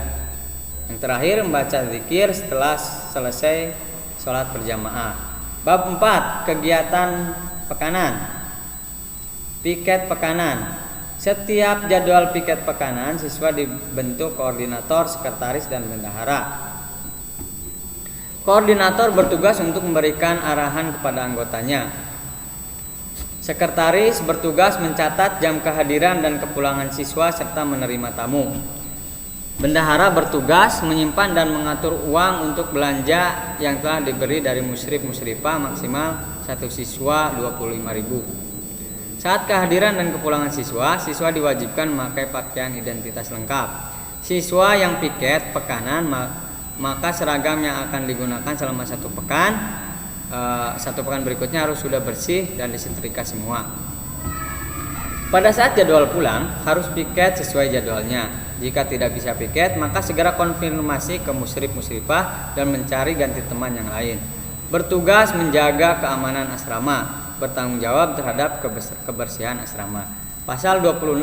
Yang terakhir membaca zikir setelah selesai sholat berjamaah. Bab 4. Kegiatan pekanan. Piket pekanan. Setiap jadwal piket pekanan siswa dibentuk koordinator, sekretaris dan bendahara. Koordinator bertugas untuk memberikan arahan kepada anggotanya. Sekretaris bertugas mencatat jam kehadiran dan kepulangan siswa serta menerima tamu. Bendahara bertugas menyimpan dan mengatur uang untuk belanja yang telah diberi dari musyrif-musyrifah maksimal satu siswa 25.000. Saat kehadiran dan kepulangan siswa diwajibkan memakai pakaian identitas lengkap. Siswa yang piket pekanan maka seragam yang akan digunakan selama satu pekan berikutnya harus sudah bersih dan disetrika semua. Pada saat jadwal pulang harus piket sesuai jadwalnya. Jika tidak bisa piket maka segera konfirmasi ke musyrif-musyrifah dan mencari ganti teman yang lain. Bertugas menjaga keamanan asrama, bertanggung jawab terhadap kebersihan asrama. Pasal 26.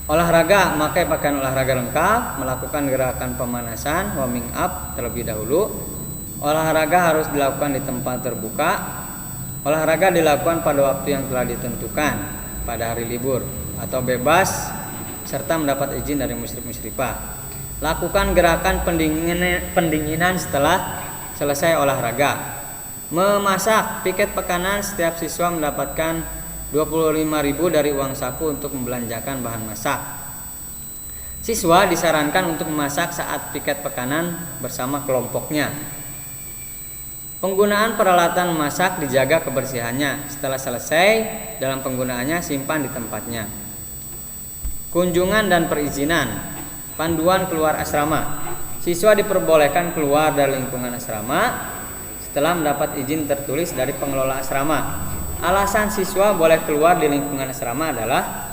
Olahraga, memakai pakaian olahraga lengkap, melakukan gerakan pemanasan, warming up terlebih dahulu. Olahraga harus dilakukan di tempat terbuka. Olahraga dilakukan pada waktu yang telah ditentukan pada hari libur atau bebas serta mendapat izin dari musyrif-musyrifah. Lakukan gerakan pendinginan setelah selesai olahraga. Memasak, piket pekanan setiap siswa mendapatkan 25.000 dari uang saku untuk membelanjakan bahan masak. Siswa disarankan untuk memasak saat piket pekanan bersama kelompoknya. Penggunaan peralatan memasak dijaga kebersihannya. Setelah selesai dalam penggunaannya simpan di tempatnya. Kunjungan dan perizinan. Panduan keluar asrama. Siswa diperbolehkan keluar dari lingkungan asrama setelah mendapat izin tertulis dari pengelola asrama. Alasan siswa boleh keluar di lingkungan asrama adalah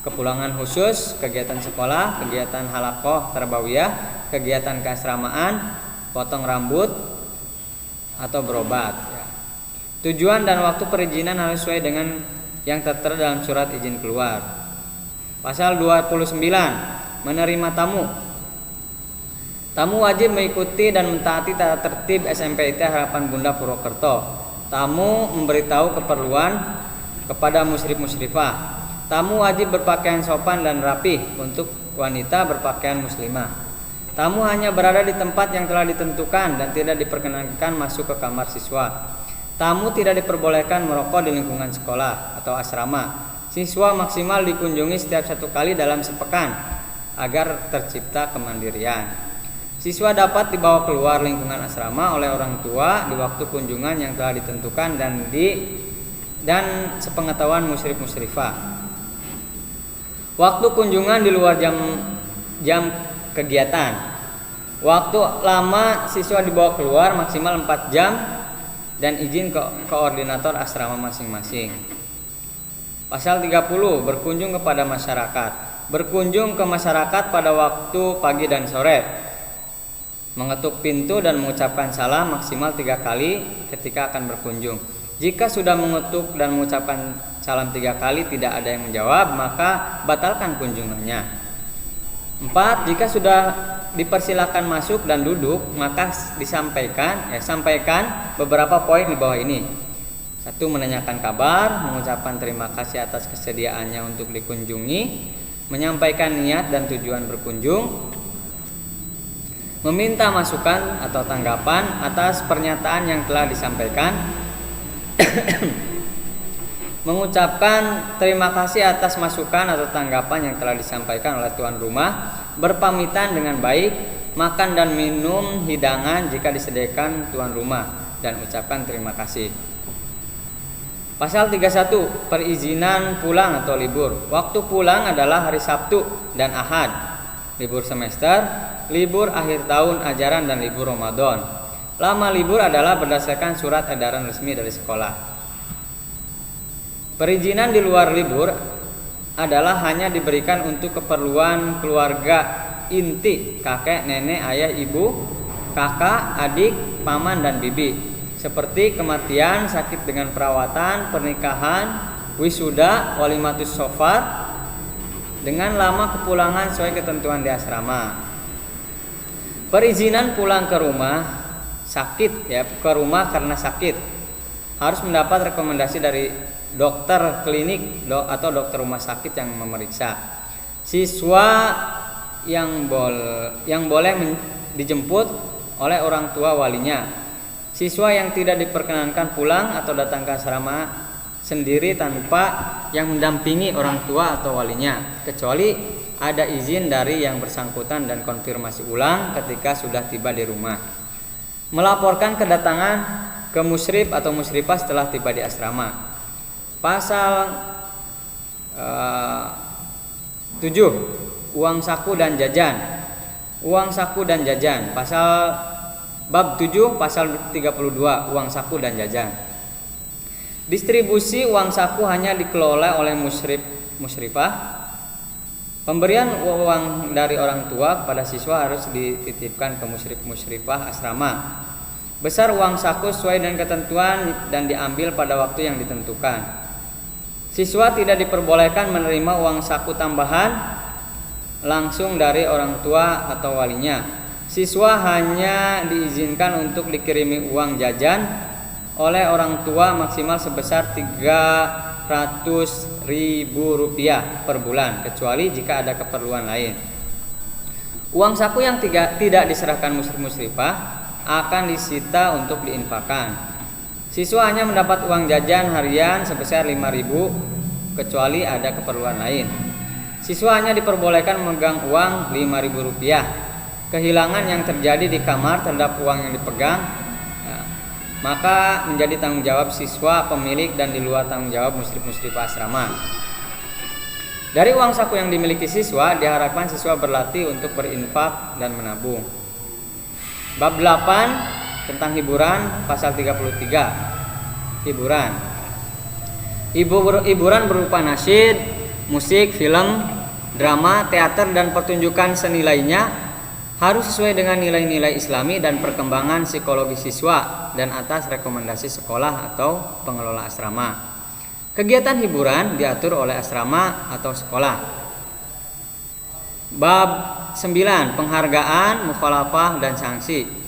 kepulangan khusus, kegiatan sekolah, kegiatan halaqah tarbawiyah, kegiatan keasramaan, potong rambut atau berobat. Tujuan dan waktu perizinan harus sesuai dengan yang tertera dalam surat izin keluar. Pasal 29. Menerima tamu. Tamu wajib mengikuti dan mentaati tata tertib SMPIT Harapan Bunda Purwokerto. Tamu memberitahu keperluan kepada musyrif-musyrifah. Tamu wajib berpakaian sopan dan rapih, untuk wanita berpakaian muslimah. Tamu hanya berada di tempat yang telah ditentukan dan tidak diperkenankan masuk ke kamar siswa. Tamu tidak diperbolehkan merokok di lingkungan sekolah atau asrama. Siswa maksimal dikunjungi setiap 1 kali dalam sepekan agar tercipta kemandirian. Siswa dapat dibawa keluar lingkungan asrama oleh orang tua di waktu kunjungan yang telah ditentukan dan sepengetahuan musyrif-musyrifah. Waktu kunjungan di luar jam kegiatan. Waktu lama siswa dibawa keluar maksimal 4 jam dan izin ke koordinator asrama masing-masing. Pasal 30. Berkunjung kepada masyarakat. Berkunjung ke masyarakat pada waktu pagi dan sore. Mengetuk pintu dan mengucapkan salam maksimal 3 kali ketika akan berkunjung. Jika sudah mengetuk dan mengucapkan salam 3 kali tidak ada yang menjawab, maka batalkan kunjungannya. 4. Jika sudah dipersilakan masuk dan duduk, maka sampaikan beberapa poin di bawah ini. 1. Menanyakan kabar, mengucapkan terima kasih atas kesediaannya untuk dikunjungi, menyampaikan niat dan tujuan berkunjung, meminta masukan atau tanggapan atas pernyataan yang telah disampaikan, mengucapkan terima kasih atas masukan atau tanggapan yang telah disampaikan oleh tuan rumah, berpamitan dengan baik, makan dan minum hidangan jika disediakan tuan rumah, dan ucapkan terima kasih. Pasal 31, perizinan pulang atau libur. Waktu pulang adalah hari Sabtu dan Ahad, libur semester, libur akhir tahun ajaran, dan libur Ramadan. Lama libur adalah berdasarkan surat edaran resmi dari sekolah. Perizinan di luar libur adalah hanya diberikan untuk keperluan keluarga inti, kakek, nenek, ayah, ibu, kakak, adik, paman, dan bibi, seperti kematian, sakit dengan perawatan, pernikahan, wisuda, walimatus shofar, dengan lama kepulangan sesuai ketentuan di asrama. Perizinan pulang ke rumah sakit, ke rumah karena sakit, harus mendapat rekomendasi dari dokter klinik atau dokter rumah sakit yang memeriksa. Siswa yang boleh dijemput oleh orang tua walinya. Siswa yang tidak diperkenankan pulang atau datang ke asrama sendiri tanpa yang mendampingi orang tua atau walinya, kecuali ada izin dari yang bersangkutan dan konfirmasi ulang ketika sudah tiba di rumah. Melaporkan kedatangan ke musyrif atau musyrifah setelah tiba di asrama. Pasal 7, uang saku dan jajan. Uang saku dan jajan. Bab 7 pasal 32, uang saku dan jajan. Distribusi uang saku hanya dikelola oleh musyrifah. Pemberian uang dari orang tua kepada siswa harus dititipkan ke musyrifah asrama. Besar uang saku sesuai dengan ketentuan dan diambil pada waktu yang ditentukan. Siswa tidak diperbolehkan menerima uang saku tambahan langsung dari orang tua atau walinya. Siswa hanya diizinkan untuk dikirimi uang jajan oleh orang tua maksimal sebesar Rp300.000 per bulan, kecuali jika ada keperluan lain. Uang saku yang tidak diserahkan musyrifah akan disita untuk diinfakkan. Siswa hanya mendapat uang jajan harian sebesar Rp5.000, kecuali ada keperluan lain. Siswa hanya diperbolehkan memegang uang Rp5.000. Kehilangan yang terjadi di kamar terhadap uang yang dipegang, maka menjadi tanggung jawab siswa pemilik dan di luar tanggung jawab musyrifah asrama. Dari uang saku yang dimiliki siswa, diharapkan siswa berlatih untuk berinfak dan menabung. Bab 8 tentang hiburan, pasal 33. Hiburan. Hiburan berupa nasyid, musik, film, drama, teater, dan pertunjukan seni lainnya harus sesuai dengan nilai-nilai Islami dan perkembangan psikologi siswa dan atas rekomendasi sekolah atau pengelola asrama. Kegiatan hiburan diatur oleh asrama atau sekolah. Bab 9, penghargaan, mukhalafah, dan sanksi.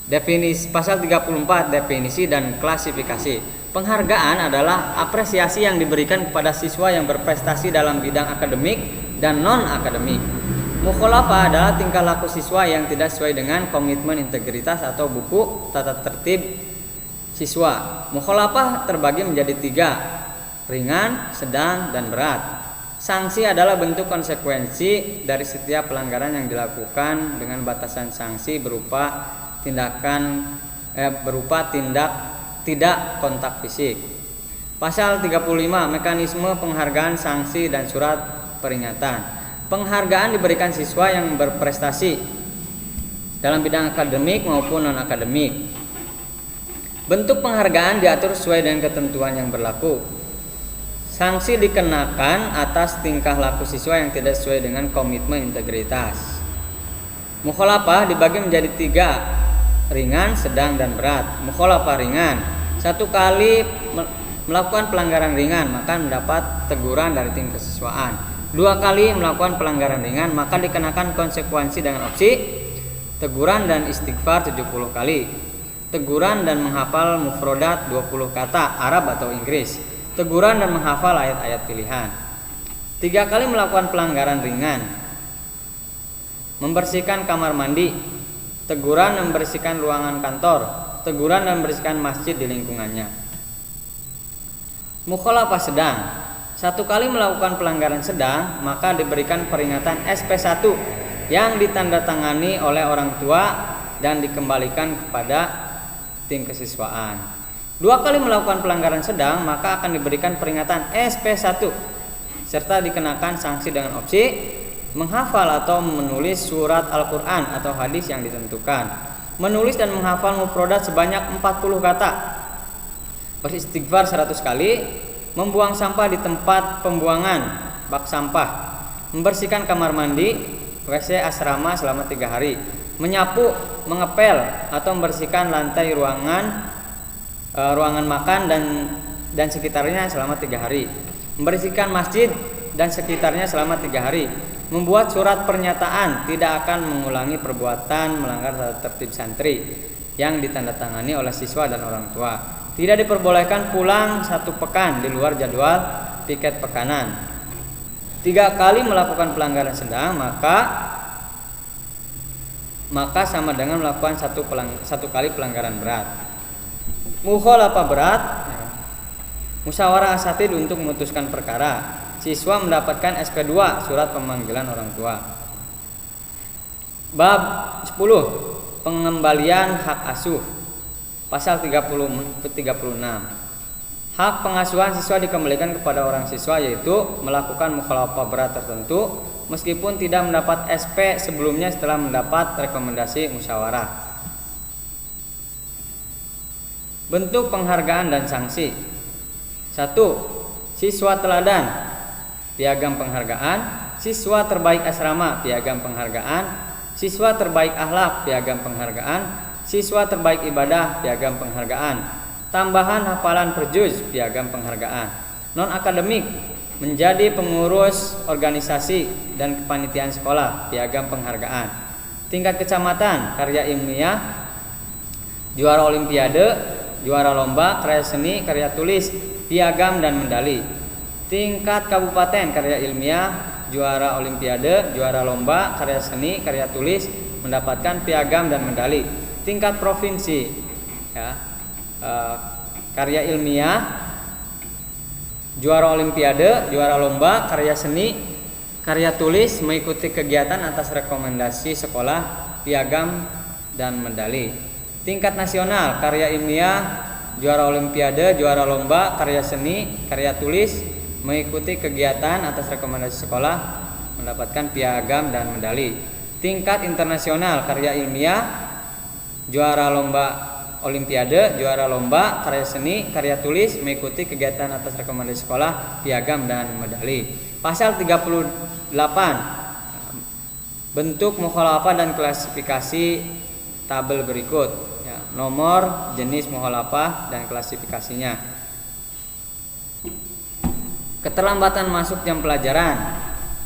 Definisi pasal 34, definisi dan klasifikasi. Penghargaan adalah apresiasi yang diberikan kepada siswa yang berprestasi dalam bidang akademik dan non-akademik. Mukhalafah adalah tingkah laku siswa yang tidak sesuai dengan komitmen integritas atau buku tata tertib siswa. Mukhalafah terbagi menjadi 3, ringan, sedang, dan berat. Sanksi adalah bentuk konsekuensi dari setiap pelanggaran yang dilakukan dengan batasan sanksi berupa tindak tidak kontak fisik. Pasal 35, mekanisme penghargaan, sanksi, dan surat peringatan. Penghargaan diberikan siswa yang berprestasi dalam bidang akademik maupun non-akademik. Bentuk penghargaan diatur sesuai dengan ketentuan yang berlaku. Sanksi dikenakan atas tingkah laku siswa yang tidak sesuai dengan komitmen integritas. Mukhalafah dibagi menjadi 3, ringan, sedang, dan berat. Mukhalafah ringan, 1 kali melakukan pelanggaran ringan maka mendapat teguran dari tim kesiswaan. 2 kali melakukan pelanggaran ringan maka dikenakan konsekuensi dengan opsi teguran dan istighfar 70 kali, teguran dan menghafal mufrodat 20 kata Arab atau Inggris, teguran dan menghafal ayat-ayat pilihan. 3 kali melakukan pelanggaran ringan, membersihkan kamar mandi, teguran dan membersihkan ruangan kantor, teguran dan membersihkan masjid di lingkungannya. Mukhalafah sedang. Satu kali melakukan pelanggaran sedang, maka diberikan peringatan SP1 yang ditandatangani oleh orang tua dan dikembalikan kepada tim kesiswaan. Dua kali melakukan pelanggaran sedang, maka akan diberikan peringatan SP1 serta dikenakan sanksi dengan opsi menghafal atau menulis surat Al-Quran atau hadis yang ditentukan, menulis dan menghafal mufradat sebanyak 40 kata, beristighfar 100 kali, membuang sampah di tempat pembuangan bak sampah, membersihkan kamar mandi WC asrama selama 3 hari, menyapu, mengepel atau membersihkan lantai ruangan makan dan sekitarnya selama 3 hari, membersihkan masjid dan sekitarnya selama 3 hari, membuat surat pernyataan tidak akan mengulangi perbuatan melanggar tata tertib santri yang ditandatangani oleh siswa dan orang tua. Tidak diperbolehkan pulang 1 pekan di luar jadwal piket pekanan. 3 kali melakukan pelanggaran sedang, maka sama dengan melakukan 1 kali pelanggaran berat. Mukhalafah berat, musyawarah asatid untuk memutuskan perkara. Siswa mendapatkan SP2 surat pemanggilan orang tua. Bab 10 pengembalian hak asuh. Pasal 36. Hak pengasuhan siswa dikembalikan kepada orang siswa, yaitu melakukan mukhalafah berat tertentu meskipun tidak mendapat SP sebelumnya setelah mendapat rekomendasi musyawarah. Bentuk penghargaan dan sanksi. 1. Siswa teladan, piagam penghargaan. Siswa terbaik asrama, piagam penghargaan. Siswa terbaik akhlak, piagam penghargaan. Siswa terbaik ibadah, piagam penghargaan. Tambahan hafalan per juz, piagam penghargaan. Non akademik, menjadi pengurus organisasi dan kepanitiaan sekolah, piagam penghargaan. Tingkat kecamatan, karya ilmiah, juara olimpiade, juara lomba, karya seni, karya tulis, piagam dan medali. Tingkat kabupaten, karya ilmiah, juara olimpiade, juara lomba, karya seni, karya tulis, mendapatkan piagam dan medali. Tingkat provinsi, karya ilmiah, juara olimpiade, juara lomba, karya seni, karya tulis, mengikuti kegiatan atas rekomendasi sekolah, piagam dan medali. Tingkat nasional, karya ilmiah, juara olimpiade, juara lomba, karya seni, karya tulis, mengikuti kegiatan atas rekomendasi sekolah, mendapatkan piagam dan medali. Tingkat internasional, karya ilmiah, juara lomba olimpiade, juara lomba, karya seni, karya tulis, mengikuti kegiatan atas rekomendasi sekolah, piagam dan medali. Pasal 38. Bentuk mukhalafah dan klasifikasi tabel berikut. Nomor, jenis mukhalafah dan klasifikasinya. Keterlambatan masuk jam pelajaran,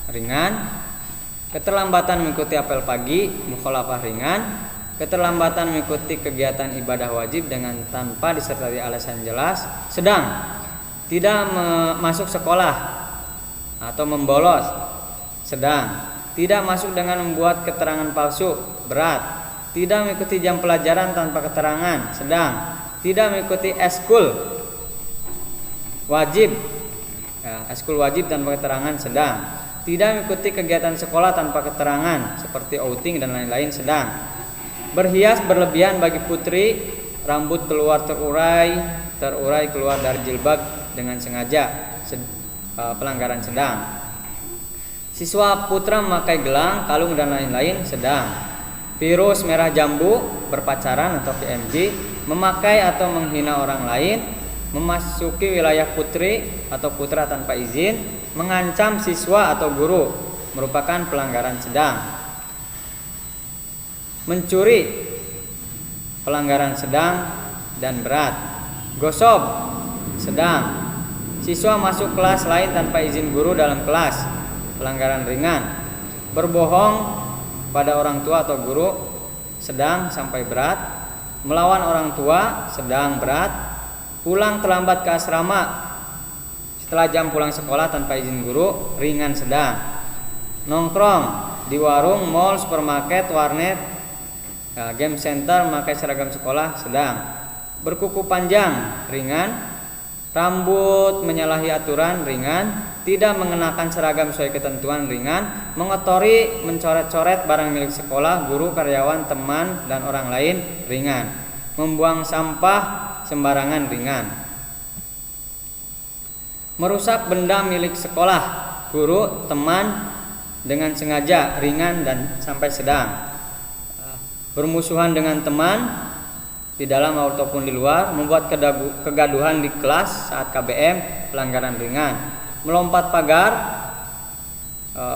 ringan. Keterlambatan mengikuti apel pagi, mukhalafah ringan. Keterlambatan mengikuti kegiatan ibadah wajib dengan tanpa disertai alasan jelas, sedang. Tidak masuk sekolah atau membolos, sedang. Tidak masuk dengan membuat keterangan palsu, berat. Tidak mengikuti jam pelajaran tanpa keterangan, sedang. Tidak mengikuti eskul wajib, eskul wajib tanpa keterangan, sedang. Tidak mengikuti kegiatan sekolah tanpa keterangan seperti outing dan lain-lain, sedang. Berhias berlebihan bagi putri, rambut keluar terurai keluar dari jilbab dengan sengaja, pelanggaran sedang. Siswa putra memakai gelang, kalung dan lain-lain, sedang. Virus merah jambu, berpacaran atau PMJ, memakai atau menghina orang lain, memasuki wilayah putri atau putra tanpa izin, mengancam siswa atau guru, merupakan pelanggaran sedang. Mencuri, pelanggaran sedang dan berat. Gosok, sedang. Siswa masuk kelas lain tanpa izin guru dalam kelas, pelanggaran ringan. Berbohong pada orang tua atau guru, sedang sampai berat. Melawan orang tua, sedang berat. Pulang terlambat ke asrama setelah jam pulang sekolah tanpa izin guru, ringan sedang. Nongkrong di warung, mall, supermarket, warnet, game center memakai seragam sekolah, sedang. Berkuku panjang, ringan. Rambut menyalahi aturan ringan. Tidak mengenakan seragam sesuai ketentuan ringan. Mengotori, mencoret-coret barang milik sekolah, guru, karyawan, teman, dan orang lain ringan. Membuang sampah sembarangan ringan. Merusak benda milik sekolah, guru, teman dengan sengaja ringan dan sampai sedang. Bermusuhan dengan teman di dalam ataupun di luar, membuat kegaduhan di kelas saat KBM, pelanggaran ringan. Melompat pagar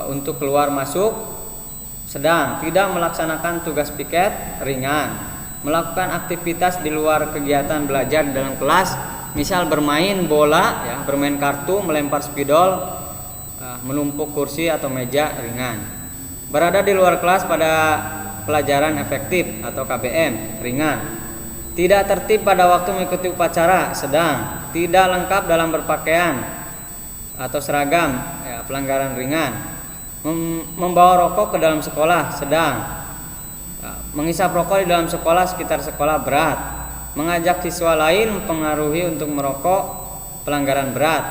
untuk keluar masuk sedang. Tidak melaksanakan tugas piket ringan. Melakukan aktivitas di luar kegiatan belajar di dalam kelas, misal bermain bola, ya, bermain kartu, melempar spidol, menumpuk kursi atau meja ringan. Berada di luar kelas pada pelajaran efektif atau KBM ringan. Tidak tertib pada waktu mengikuti upacara sedang. Tidak lengkap dalam berpakaian atau seragam, ya, pelanggaran ringan. Membawa rokok ke dalam sekolah sedang. Menghisap rokok di dalam sekolah sekitar sekolah berat. Mengajak siswa lain mempengaruhi untuk merokok, pelanggaran berat.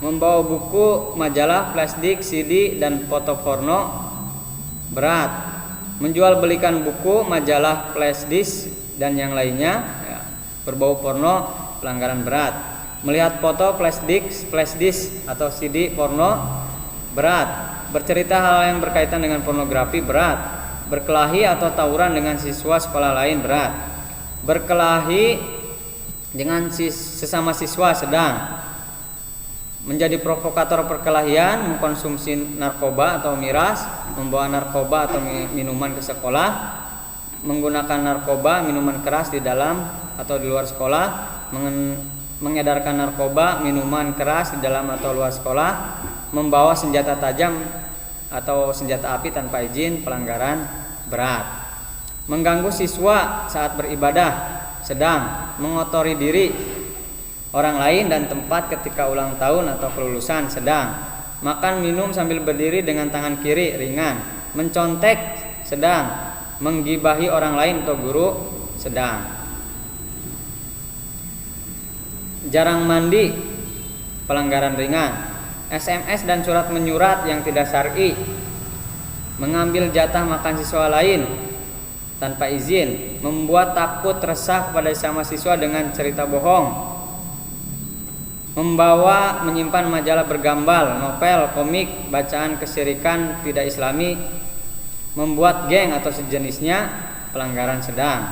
Membawa buku, majalah, flashdisk, CD, dan foto porno berat. Menjual belikan buku, majalah, flashdisk, dan yang lainnya, ya, berbau porno, pelanggaran berat. Melihat foto, flashdisk atau CD porno berat. Bercerita hal yang berkaitan dengan pornografi berat. Berkelahi atau tawuran dengan siswa sekolah lain berat. Berkelahi dengan sesama siswa sedang. Menjadi provokator perkelahian, mengkonsumsi narkoba atau miras, membawa narkoba atau minuman ke sekolah, menggunakan narkoba, minuman keras di dalam atau di luar sekolah, mengedarkan narkoba, minuman keras di dalam atau luar sekolah, membawa senjata tajam atau senjata api tanpa izin, pelanggaran berat. Mengganggu siswa saat beribadah sedang. Mengotori diri orang lain dan tempat ketika ulang tahun atau kelulusan sedang. Makan minum sambil berdiri dengan tangan kiri ringan. Mencontek sedang. Menggibahi orang lain atau guru sedang. Jarang mandi, pelanggaran ringan. SMS dan surat menyurat yang tidak syar'i. Mengambil jatah makan siswa lain tanpa izin. Membuat takut resah kepada sesama siswa dengan cerita bohong. Membawa, menyimpan majalah bergambar, novel, komik, bacaan kesyirikan tidak islami. Membuat geng atau sejenisnya, pelanggaran sedang.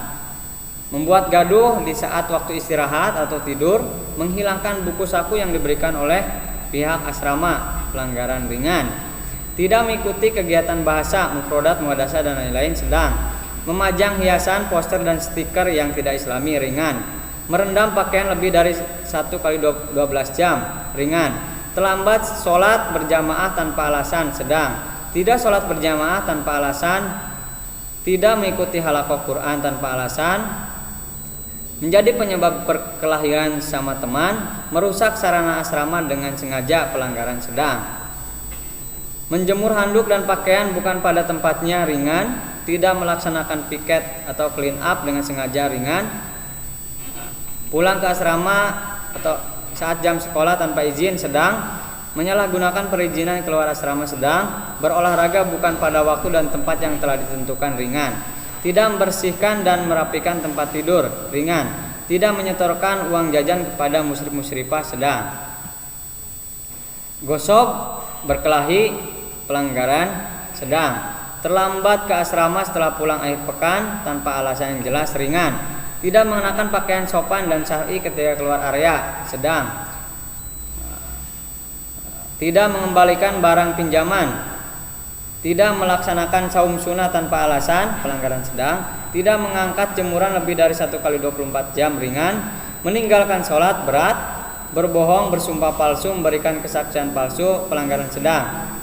Membuat gaduh di saat waktu istirahat atau tidur. Menghilangkan buku saku yang diberikan oleh pihak asrama, pelanggaran ringan. Tidak mengikuti kegiatan bahasa, mufrodat, muhadasah, dan lain-lain sedang. Memajang hiasan, poster, dan stiker yang tidak islami ringan. Merendam pakaian lebih dari 1 kali 12 jam ringan. Terlambat sholat berjamaah tanpa alasan sedang. Tidak sholat berjamaah tanpa alasan. Tidak mengikuti halaqah Quran tanpa alasan. Menjadi penyebab perkelahian sama teman. Merusak sarana asrama dengan sengaja, pelanggaran sedang. Menjemur handuk dan pakaian bukan pada tempatnya ringan. Tidak melaksanakan piket atau clean up dengan sengaja ringan. Pulang ke asrama atau saat jam sekolah tanpa izin sedang. Menyalahgunakan perizinan keluar asrama sedang. Berolahraga bukan pada waktu dan tempat yang telah ditentukan ringan. Tidak membersihkan dan merapikan tempat tidur ringan. Tidak menyetorkan uang jajan kepada musyrif-musyrifah sedang. Gosok, berkelahi, pelanggaran sedang. Terlambat ke asrama setelah pulang akhir pekan tanpa alasan yang jelas ringan. Tidak mengenakan pakaian sopan dan syar'i ketika keluar area sedang. Tidak mengembalikan barang pinjaman. Tidak melaksanakan saum sunnah tanpa alasan, pelanggaran sedang. Tidak mengangkat jemuran lebih dari 1 kali 24 jam ringan. Meninggalkan sholat berat. Berbohong, bersumpah palsu, memberikan kesaksian palsu, pelanggaran sedang.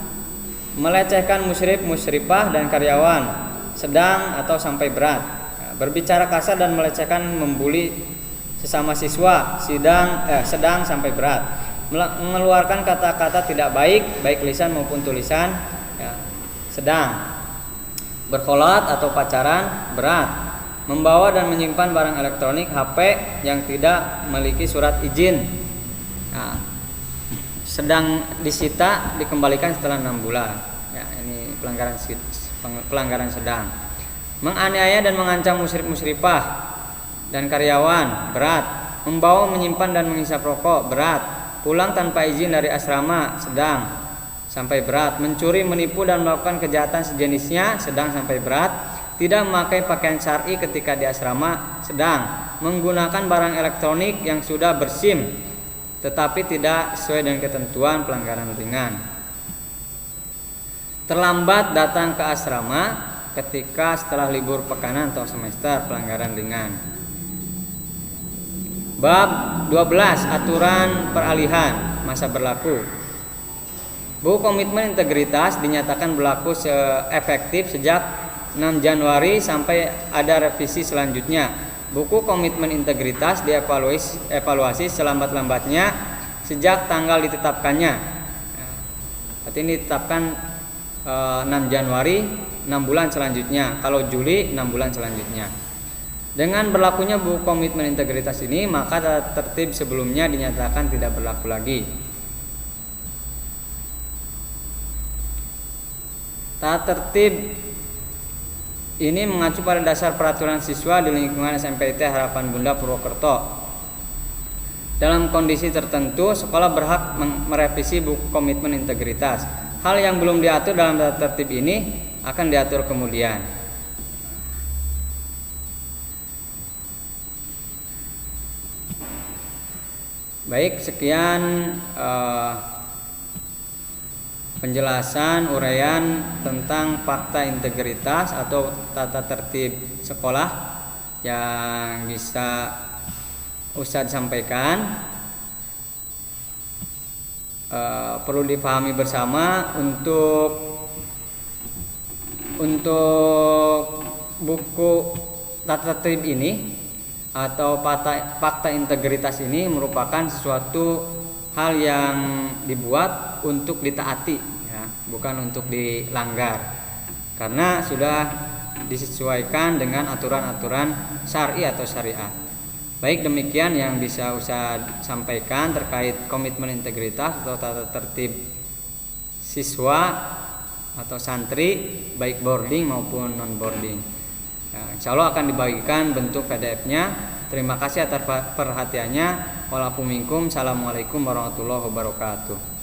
Melecehkan musyrif, musyrifah, dan karyawan sedang atau sampai berat. Berbicara kasar dan melecehkan, membuli sesama siswa sedang sampai berat. Mengeluarkan kata-kata tidak baik, baik lisan maupun tulisan, sedang. Berkholat atau pacaran berat. Membawa dan menyimpan barang elektronik HP yang tidak memiliki surat izin Nah, sedang disita dikembalikan setelah 6 bulan. Ya, ini pelanggaran sedang. Menganiaya dan mengancam musyrif-musyrifah dan karyawan, berat. Membawa, menyimpan dan menghisap rokok, berat. Pulang tanpa izin dari asrama, sedang sampai berat. Mencuri, menipu dan melakukan kejahatan sejenisnya, sedang sampai berat. Tidak memakai pakaian syar'i ketika di asrama, sedang. Menggunakan barang elektronik yang sudah berSIM tetapi tidak sesuai dengan ketentuan, pelanggaran ringan. Terlambat datang ke asrama ketika setelah libur pekanan atau semester, pelanggaran ringan. Bab 12, aturan peralihan masa berlaku. Buku komitmen integritas dinyatakan berlaku efektif sejak 6 Januari sampai ada revisi selanjutnya. Buku komitmen integritas dievaluasi selambat-lambatnya sejak tanggal ditetapkannya. Berarti ini ditetapkan 6 Januari, 6 bulan selanjutnya. Kalau Juli, 6 bulan selanjutnya. Dengan berlakunya buku komitmen integritas ini, maka tata tertib sebelumnya dinyatakan tidak berlaku lagi. Tata tertib ini mengacu pada dasar peraturan siswa di lingkungan SMPT Harapan Bunda Purwokerto. Dalam kondisi tertentu, sekolah berhak merevisi buku komitmen integritas. Hal yang belum diatur dalam tata tertib ini akan diatur kemudian. Baik, sekian penjelasan uraian tentang fakta integritas atau tata tertib sekolah yang bisa Ustadz sampaikan. Perlu dipahami bersama untuk buku tata tertib ini atau fakta integritas ini merupakan sesuatu hal yang dibuat untuk ditaati, ya, bukan untuk dilanggar, karena sudah disesuaikan dengan aturan-aturan syar'i atau syariat. Baik, demikian yang bisa Ustaz sampaikan terkait komitmen integritas atau tata tertib siswa atau santri baik boarding maupun non boarding. Insya Allah akan dibagikan bentuk PDF-nya. Terima kasih atas perhatiannya. Walaupun minkum. Assalamualaikum warahmatullahi wabarakatuh.